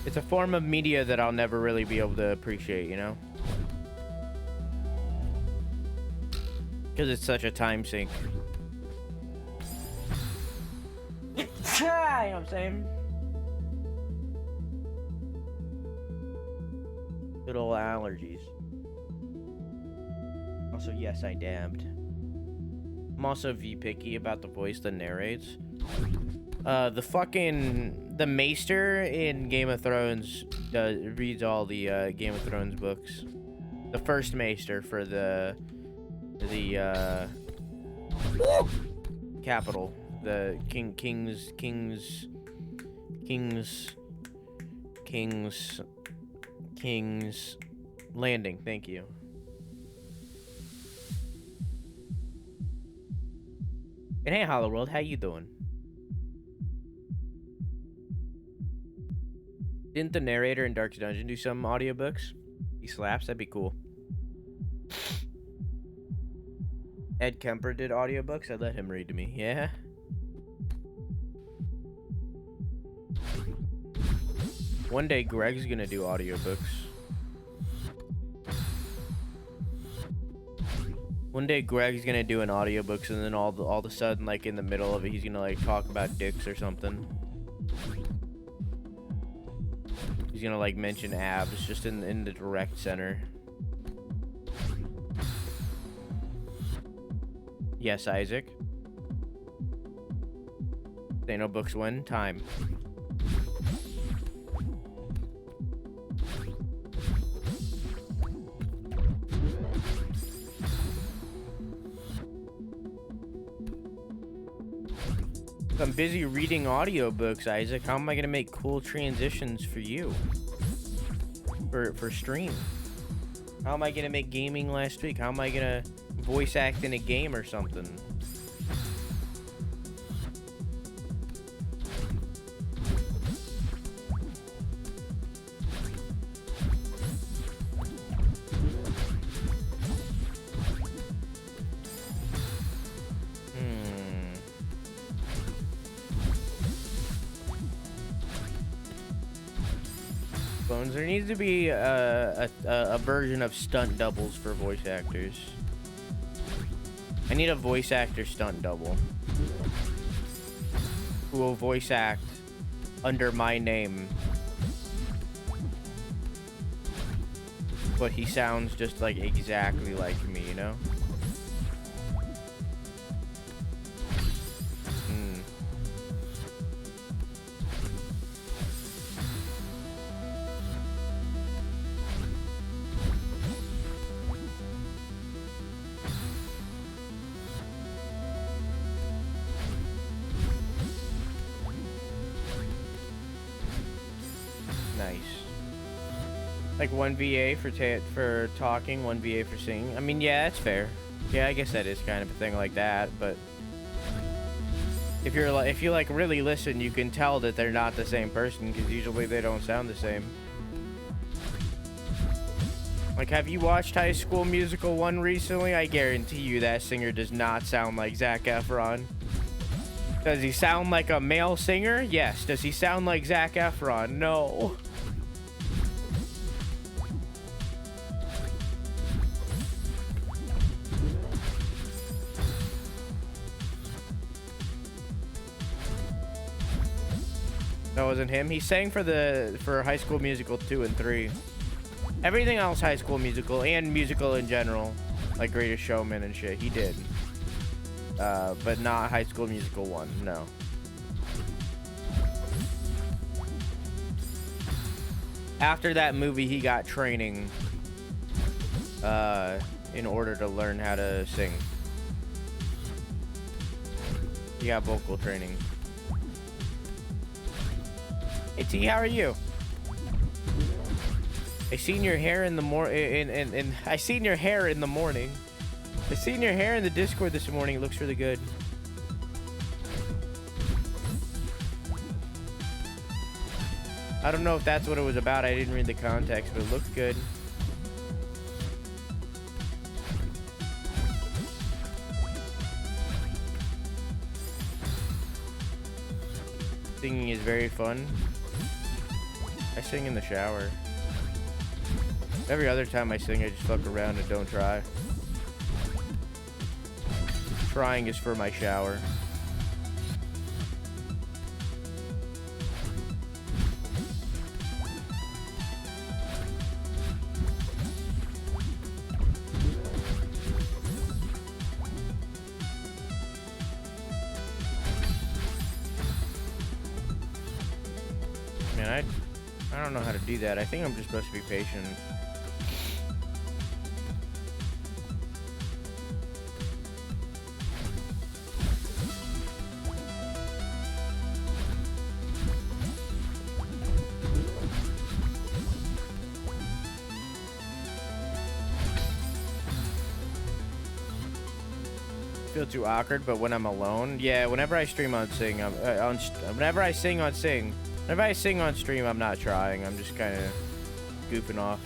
Speaker 1: It's a form of media that I'll never really be able to appreciate, you know? Because it's such a time sink. You know what I'm saying? Good old allergies. Also, yes, I dabbed. I'm also picky about the voice that narrates. The Maester in Game of Thrones reads all the Game of Thrones books. The first Maester for the capital, the King's Landing. Thank you. And hey, Hollow World, how you doing? Didn't the narrator in Darkest Dungeon do some audiobooks? He slaps, that'd be cool. Ed Kemper did audiobooks, I'd let him read to me, yeah? One day Greg's gonna do audiobooks. One day Greg's gonna do an audiobooks and then all of a sudden, like in the middle of it, he's gonna like talk about dicks or something. He's gonna like mention abs just in the direct center. Yes, Isaac. Say no books when? Time. I'm busy reading audiobooks, Isaac. How am I gonna make cool transitions for you? For stream? How am I gonna make gaming last week? How am I gonna voice act in a game or something? There needs to be a version of stunt doubles for voice actors. I need a voice actor stunt double who will voice act under my name, but he sounds just like exactly like me, you know? Like 1 VA for talking, 1 VA for singing. I mean, yeah, that's fair. Yeah, I guess that is kind of a thing like that. But if you like really listen, you can tell that they're not the same person because usually they don't sound the same. Like, have you watched High School Musical 1 recently? I guarantee you that singer does not sound like Zac Efron. Does he sound like a male singer? Yes. Does he sound like Zac Efron? No. That wasn't him. He sang for High School Musical 2 and 3. Everything else High School Musical and musical in general, like Greatest Showman and shit, he did. But not High School Musical 1, no. After that movie, he got training in order to learn how to sing. He got vocal training. Hey T, how are you? I seen your hair in the I seen your hair in the morning. I seen your hair in the Discord this morning. It looks really good. I don't know if that's what it was about. I didn't read the context, but it looked good. Singing is very fun. I sing in the shower. Every other time I sing, I just fuck around and don't try. Trying is for my shower. Man, I don't know how to do that. I think I'm just supposed to be patient. Feel too awkward, but when I'm alone, yeah. Whenever I stream on Sing, whenever I sing on Sing, whenever I sing on stream, I'm not trying. I'm just kind of goofing off.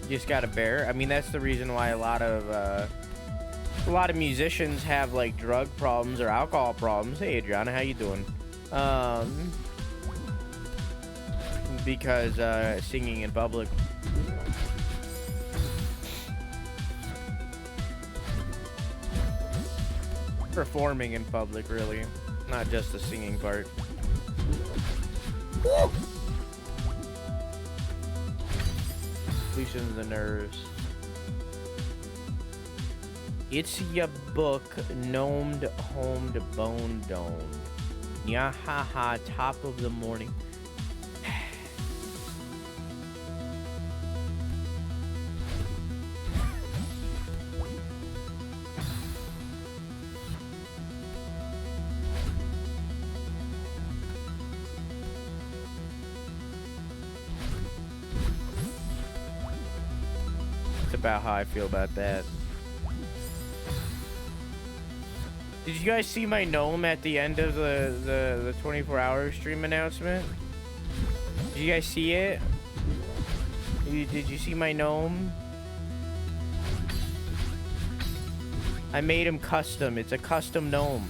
Speaker 1: You just gotta bear. I mean, that's the reason why a lot of musicians have like drug problems or alcohol problems. Hey, Adriana, how you doing? Because singing in public. Performing in public, really, not just the singing part. Woo! Loosens the nerves. It's ya book, gnomed, homed, bone dome. Nyahaha, top of the morning. About how I feel about that. Did you guys see my gnome at the end of the 24-hour stream announcement? Did you guys see it? Did you see my gnome? I made him custom. It's a custom gnome.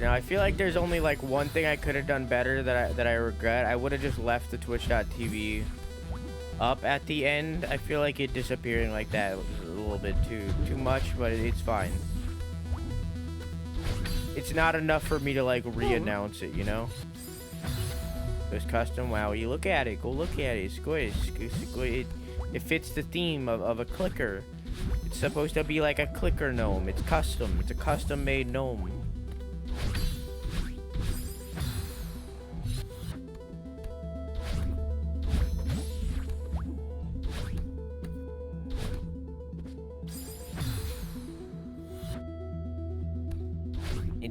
Speaker 1: Now I feel like there's only like one thing I could have done better that I regret. I would have just left the twitch.tv up at the end. I feel like it disappearing like that was a little bit too much, but it's fine. It's not enough for me to like re-announce it, you know? It's custom. Wow, you look at it. Go look at it. It's good. It fits the theme of a clicker. It's supposed to be like a clicker gnome. It's custom. It's a custom made gnome.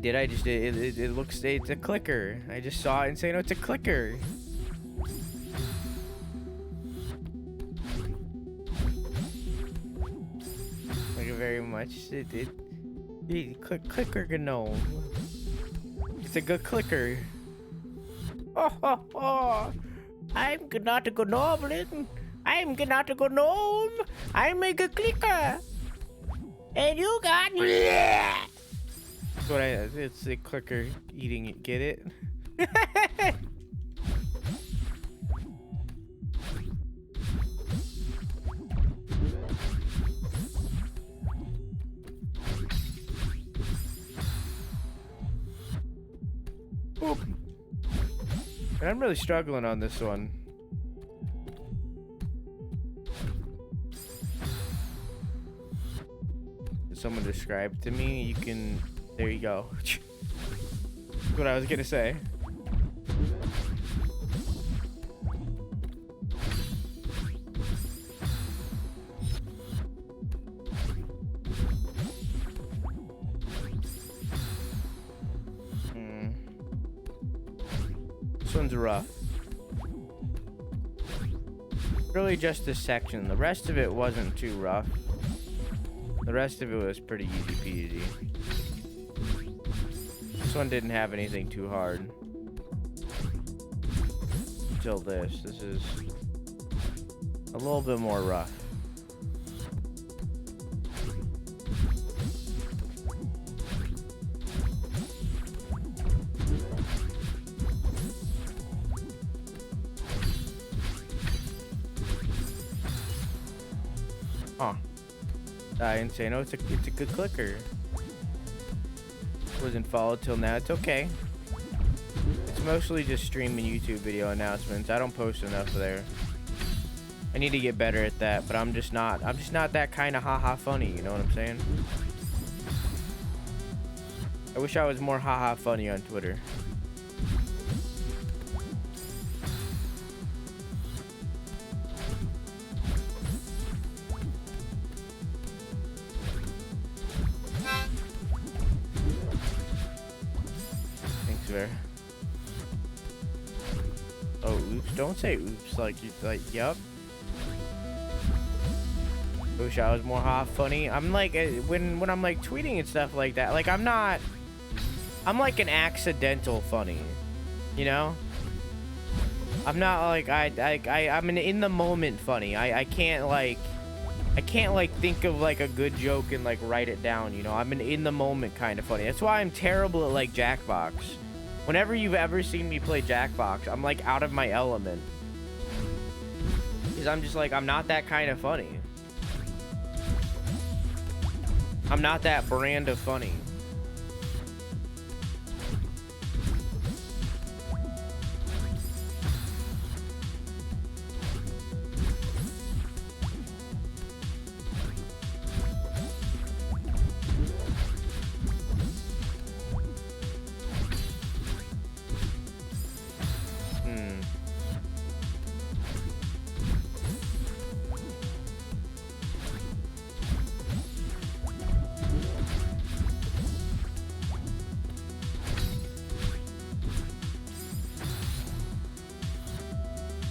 Speaker 1: Did I just it looks, it's a clicker. I just saw it and say, no, it's a clicker. Thank you very much. Clicker gnome. It's a good clicker. Oh. I'm not a goblin. I'm not a gnome. I'm a good clicker. And you got me. What it's a clicker eating it, get it? Oop. And I'm really struggling on this one. Did someone describe to me? You can. There you go. That's what I was gonna say. This one's rough. Really just this section. The rest of it wasn't too rough. The rest of it was pretty easy peasy. This one didn't have anything too hard. until this. This is a little bit more rough. Huh. I didn't say no, it's a good clicker. Wasn't followed till now. It's okay. It's mostly just streaming YouTube video announcements. I don't post enough there. I need to get better at that, but I'm just not that kind of haha funny, you know what I'm saying? I wish I was more haha funny on Twitter. Thanks, Ver. Oh, oops. Don't say oops. Like, yup. Wish I was more half funny. I'm like, when I'm like tweeting and stuff like that, like I'm like an accidental funny, you know? I'm not like, I'm an in the moment funny. I can't like think of like a good joke and like write it down, you know? I'm an in the moment kind of funny. That's why I'm terrible at like Jackbox. Whenever you've ever seen me play Jackbox, I'm like out of my element. Because I'm just like, I'm not that kind of funny. I'm not that brand of funny.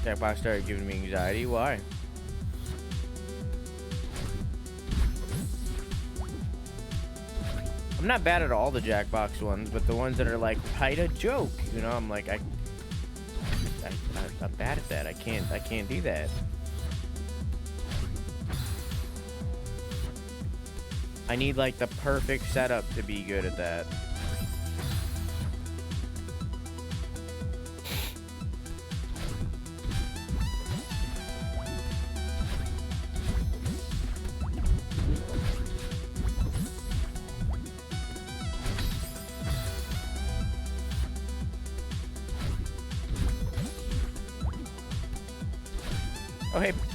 Speaker 1: Jackbox started giving me anxiety. Why? I'm not bad at all the Jackbox ones, but the ones that are like, write a joke, you know, I'm like, I'm bad at that. I can't do that. I need like the perfect setup to be good at that.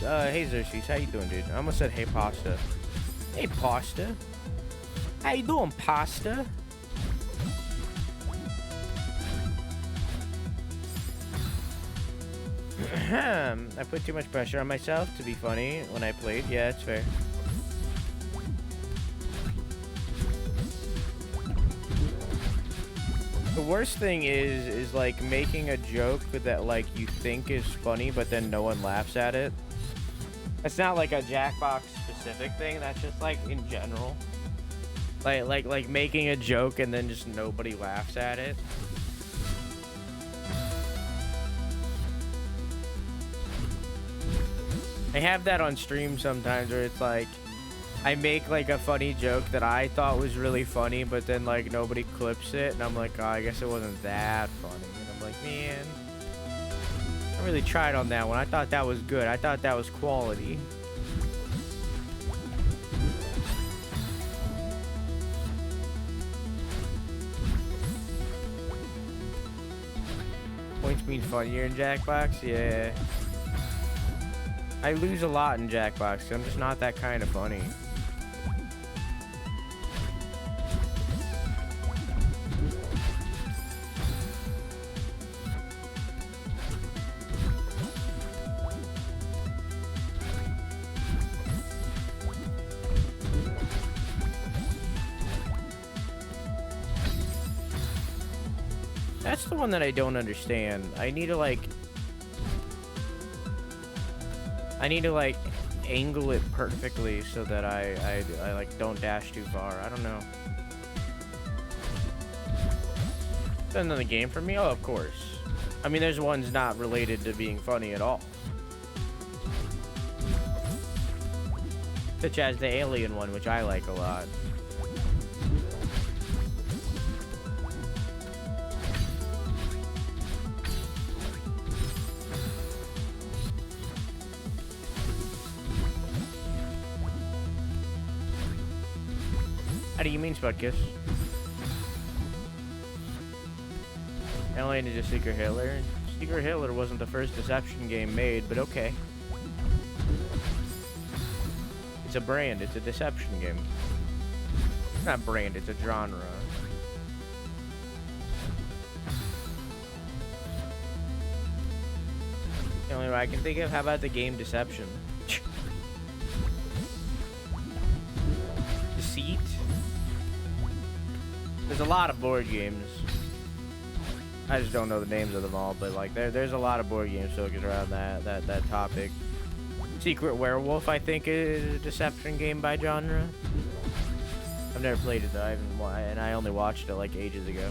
Speaker 1: Oh, hey Xerxes, how you doing, dude? I almost said hey pasta. Hey pasta. How you doing, pasta? I put too much pressure on myself to be funny when I played. Yeah, it's fair. The worst thing is like making a joke that like you think is funny, but then no one laughs at it. It's not like a Jackbox specific thing. That's just like in general. Like making a joke and then just nobody laughs at it. I have that on stream sometimes where it's like I make like a funny joke that I thought was really funny, but then like nobody clips it, and I'm like, oh, I guess it wasn't that funny. And I'm like, man, I really tried on that one. I thought that was good. I thought that was quality. Points mean funnier in Jackbox? Yeah. I lose a lot in Jackbox, 'cause I'm just not that kind of funny. That's the one that I don't understand. I need to like angle it perfectly so that I like don't dash too far. I don't know. Is that another game for me? Oh, of course. I mean, there's ones not related to being funny at all. Such as the alien one, which I like a lot. How do you mean, Spudkiss? Alien is a Secret Hitler. Secret Hitler wasn't the first deception game made, but okay. It's a brand, it's a deception game. It's not brand, it's a genre. The only way I can think of, how about the game Deception? Deceit? There's a lot of board games. I just don't know the names of them all, but like there's a lot of board games focused around that topic. Secret Werewolf, I think, is a deception game by genre. I've never played it though. I only watched it like ages ago.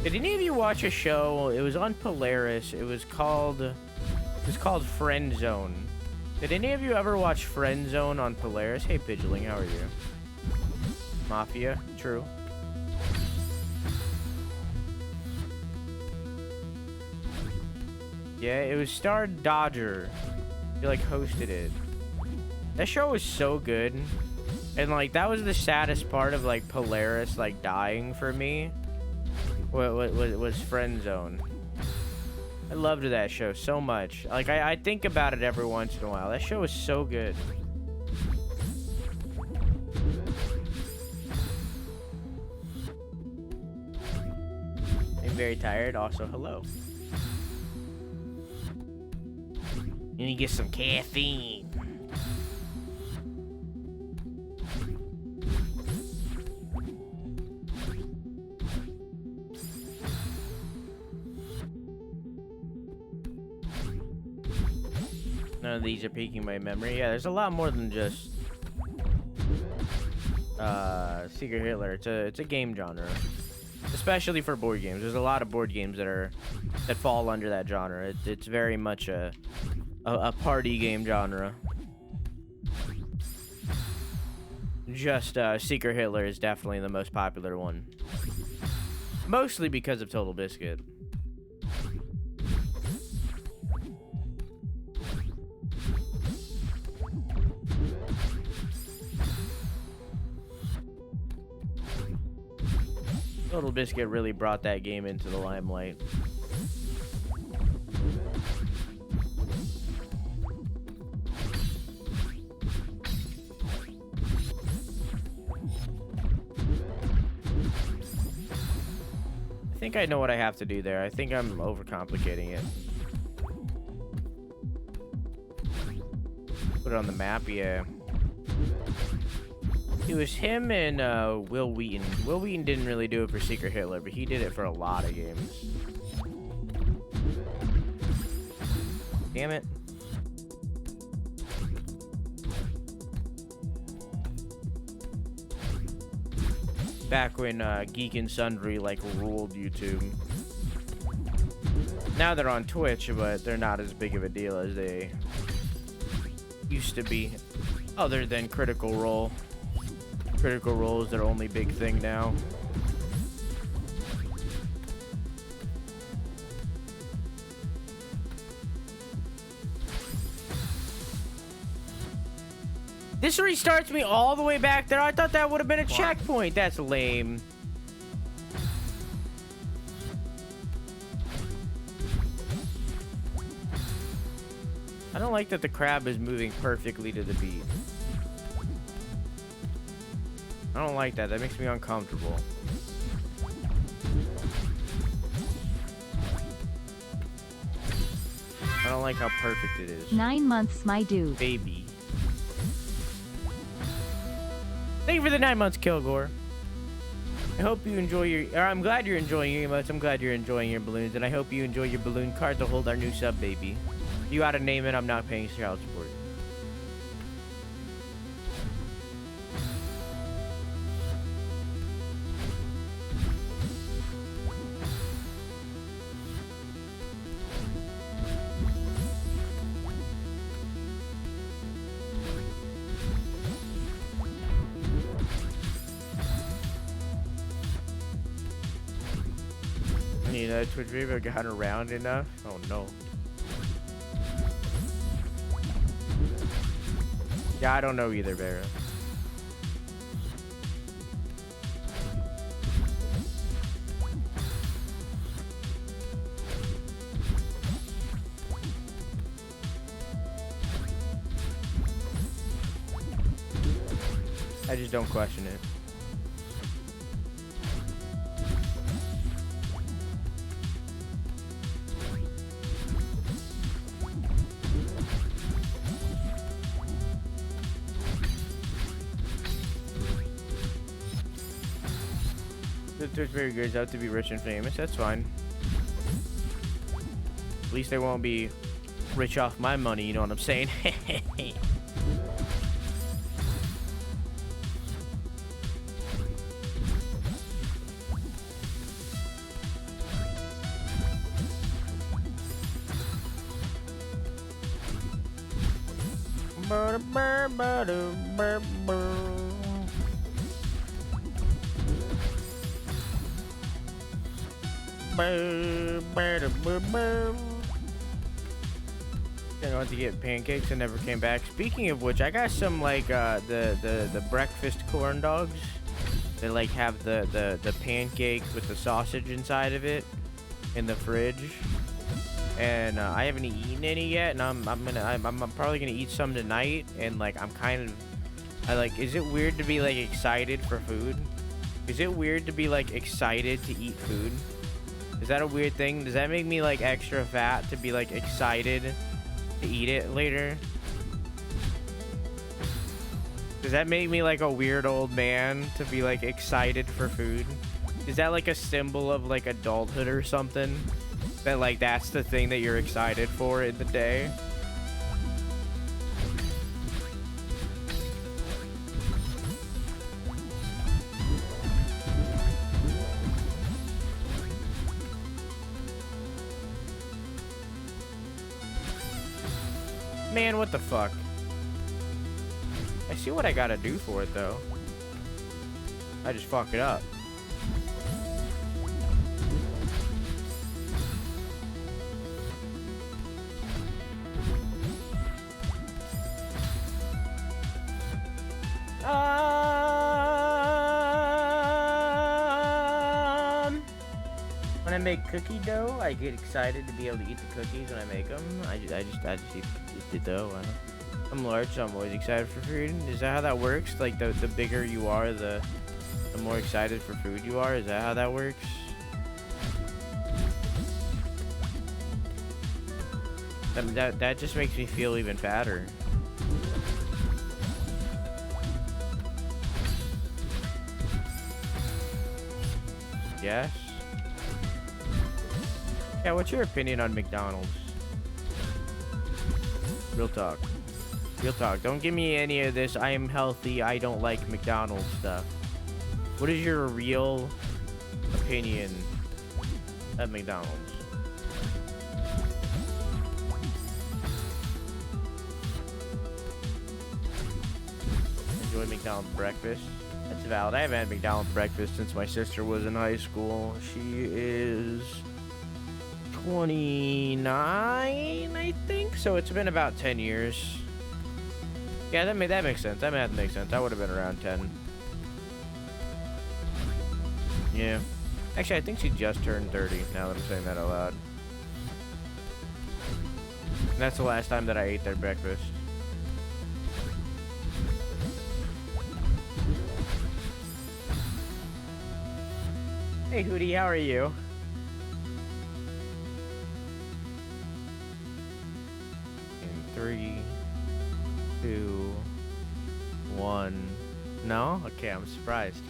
Speaker 1: Did any of you watch a show? It was on Polaris. It was called Friend Zone. Did any of you ever watch Friend Zone on Polaris? Hey Pidgeling, how are you? Mafia, true. Yeah, it was starred Dodger. He like hosted it. That show was so good. And like that was the saddest part of like Polaris like dying for me. Was Friend Zone. I loved that show so much. Like I think about it every once in a while. That show was so good. I'm very tired. Also, hello. You need to get some caffeine. None of these are piquing my memory. Yeah, there's a lot more than just Secret Hitler. It's a game genre, especially for board games. There's a lot of board games that fall under that genre. It's very much a party game genre. Just Secret Hitler is definitely the most popular one, mostly because of Total Biscuit. Total Biscuit really brought that game into the limelight. I think I know what I have to do there. I think I'm overcomplicating it. Put it on the map, yeah. It was him and Will Wheaton. Will Wheaton didn't really do it for Secret Hitler, but he did it for a lot of games. Damn it. Back when Geek and Sundry like ruled YouTube. Now they're on Twitch, but they're not as big of a deal as they used to be. Other than Critical Role. Critical Role is their only big thing now. This restarts me all the way back there. I thought that would have been a checkpoint. That's lame. I don't like that the crab is moving perfectly to the beat. I don't like that. That makes me uncomfortable. I don't like how perfect it is.
Speaker 3: 9 months, my dude.
Speaker 1: Baby. Thank you for the 9 months, Kilgore. I hope you enjoy your... I'm glad you're enjoying your emotes. I'm glad you're enjoying your balloons. And I hope you enjoy your balloon card to hold our new sub, baby. You gotta name it. I'm not paying child support. You know, Twitch video got around enough? Oh no. Yeah, I don't know either, Vera. I just don't question it. The Twitch very good out to be rich and famous. That's fine. At least they won't be rich off my money. You know what I'm saying? I went to get pancakes and never came back. Speaking of which, I got some like the breakfast corn dogs. They like have the pancake with the sausage inside of it in the fridge. And I haven't eaten any yet, and I'm probably gonna eat some tonight. And like is it weird to be like excited for food? Is it weird to be like excited to eat food? Is that a weird thing? Does that make me like extra fat to be like excited to eat it later? Does that make me like a weird old man to be like excited for food? Is that like a symbol of like adulthood or something? That like that's the thing that you're excited for in the day? Man, what the fuck? I see what I gotta do for it though. I just fuck it up. When I make cookie dough, I get excited to be able to eat the cookies when I make them. I just eat the dough. I'm large, so I'm always excited for food. Is that how that works? Like the bigger you are, the more excited for food you are. Is that how that works? That just makes me feel even fatter. Yes. Yeah, what's your opinion on McDonald's? Real talk. Real talk. Don't give me any of this, I am healthy, I don't like McDonald's stuff. What is your real opinion at McDonald's? Enjoy McDonald's breakfast. That's valid. I haven't had McDonald's breakfast since my sister was in high school. She is 29, I think. So it's been about 10 years. Yeah, that makes sense. That makes sense. I would have been around 10. Yeah. Actually, I think she just turned 30, now that I'm saying that out loud. And that's the last time that I ate their breakfast. Hey, Hootie, how are you? In 3, 2, 1. No? Okay, I'm surprised.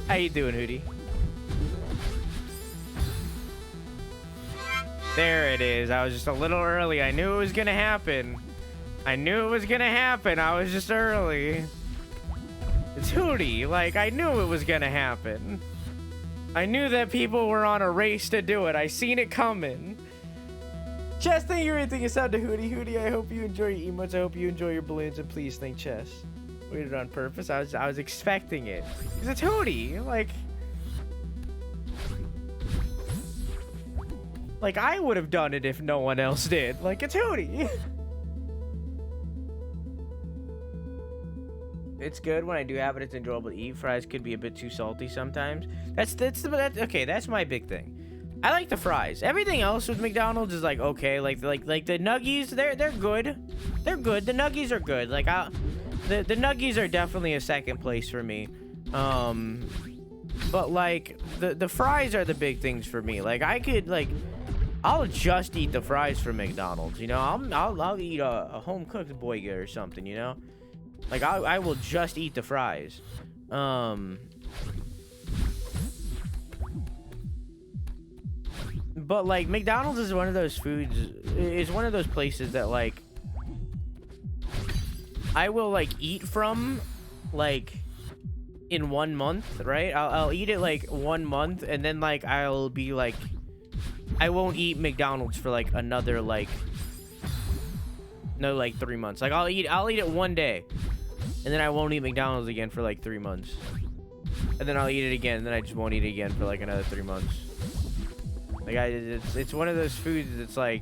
Speaker 1: How you doing, Hootie? There it is. I was just a little early. I knew it was gonna happen. I knew it was gonna happen. I was just early. It's Hootie. Like, I knew it was gonna happen. I knew that people were on a race to do it. I seen it coming. Chess, thank you for everything you said to Hootie. Hootie, I hope you enjoy your emotes. I hope you enjoy your balloons. And please thank Chess. waited on purpose. I was expecting it. It's a Hootie. Like I would have done it if no one else did. Like it's Hootie. It's good when I do have it. It's enjoyable to eat. Fries could be a bit too salty sometimes. Okay. That's my big thing. I like the fries. Everything else with McDonald's is like okay. Like the nuggies, they're good. They're good. The nuggies are good. Like the nuggies are definitely a second place for me. But like the fries are the big things for me. Like I could like I'll just eat the fries from McDonald's. You know, I'll eat a home cooked burger or something. You know. Like, I will just eat the fries. But, like, McDonald's is one of those one of those places that, like, I will, like, eat from, like, in 1 month, right? I'll eat it, like, 1 month, and then, like, I'll be, like, I won't eat McDonald's for, like, another, like, no, like, 3 months. Like, I'll eat it one day. And then I won't eat McDonald's again for like 3 months. And then I'll eat it again, and then I just won't eat it again for like another 3 months. Like it's one of those foods that's like,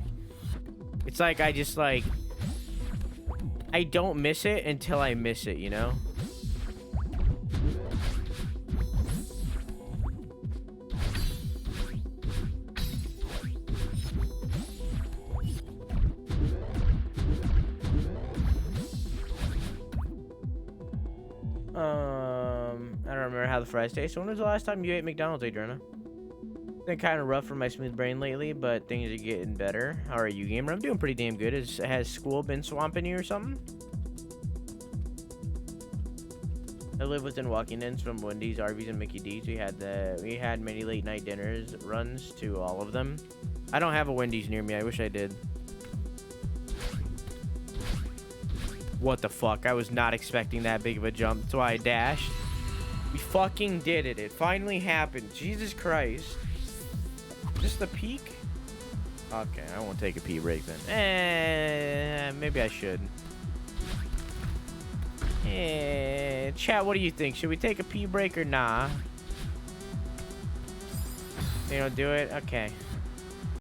Speaker 1: it's like I just like, I don't miss it until I miss it, you know? I don't remember how the fries taste. When was the last time you ate McDonald's, Adriana? Been kind of rough for my smooth brain lately, but things are getting better. How are you, gamer? I'm doing pretty damn good. Has school been swamping you or something? I live within walking distance from Wendy's, Arby's, and Mickey D's. We had many late night dinners, runs to all of them. I don't have a Wendy's near me. I wish I did. What the fuck? I was not expecting that big of a jump. That's why I dashed. We fucking did it. It finally happened. Jesus Christ. Just the peak? Okay, I won't take a pee break then. Maybe I should. Chat, what do you think? Should we take a pee break or nah? They don't do it? Okay.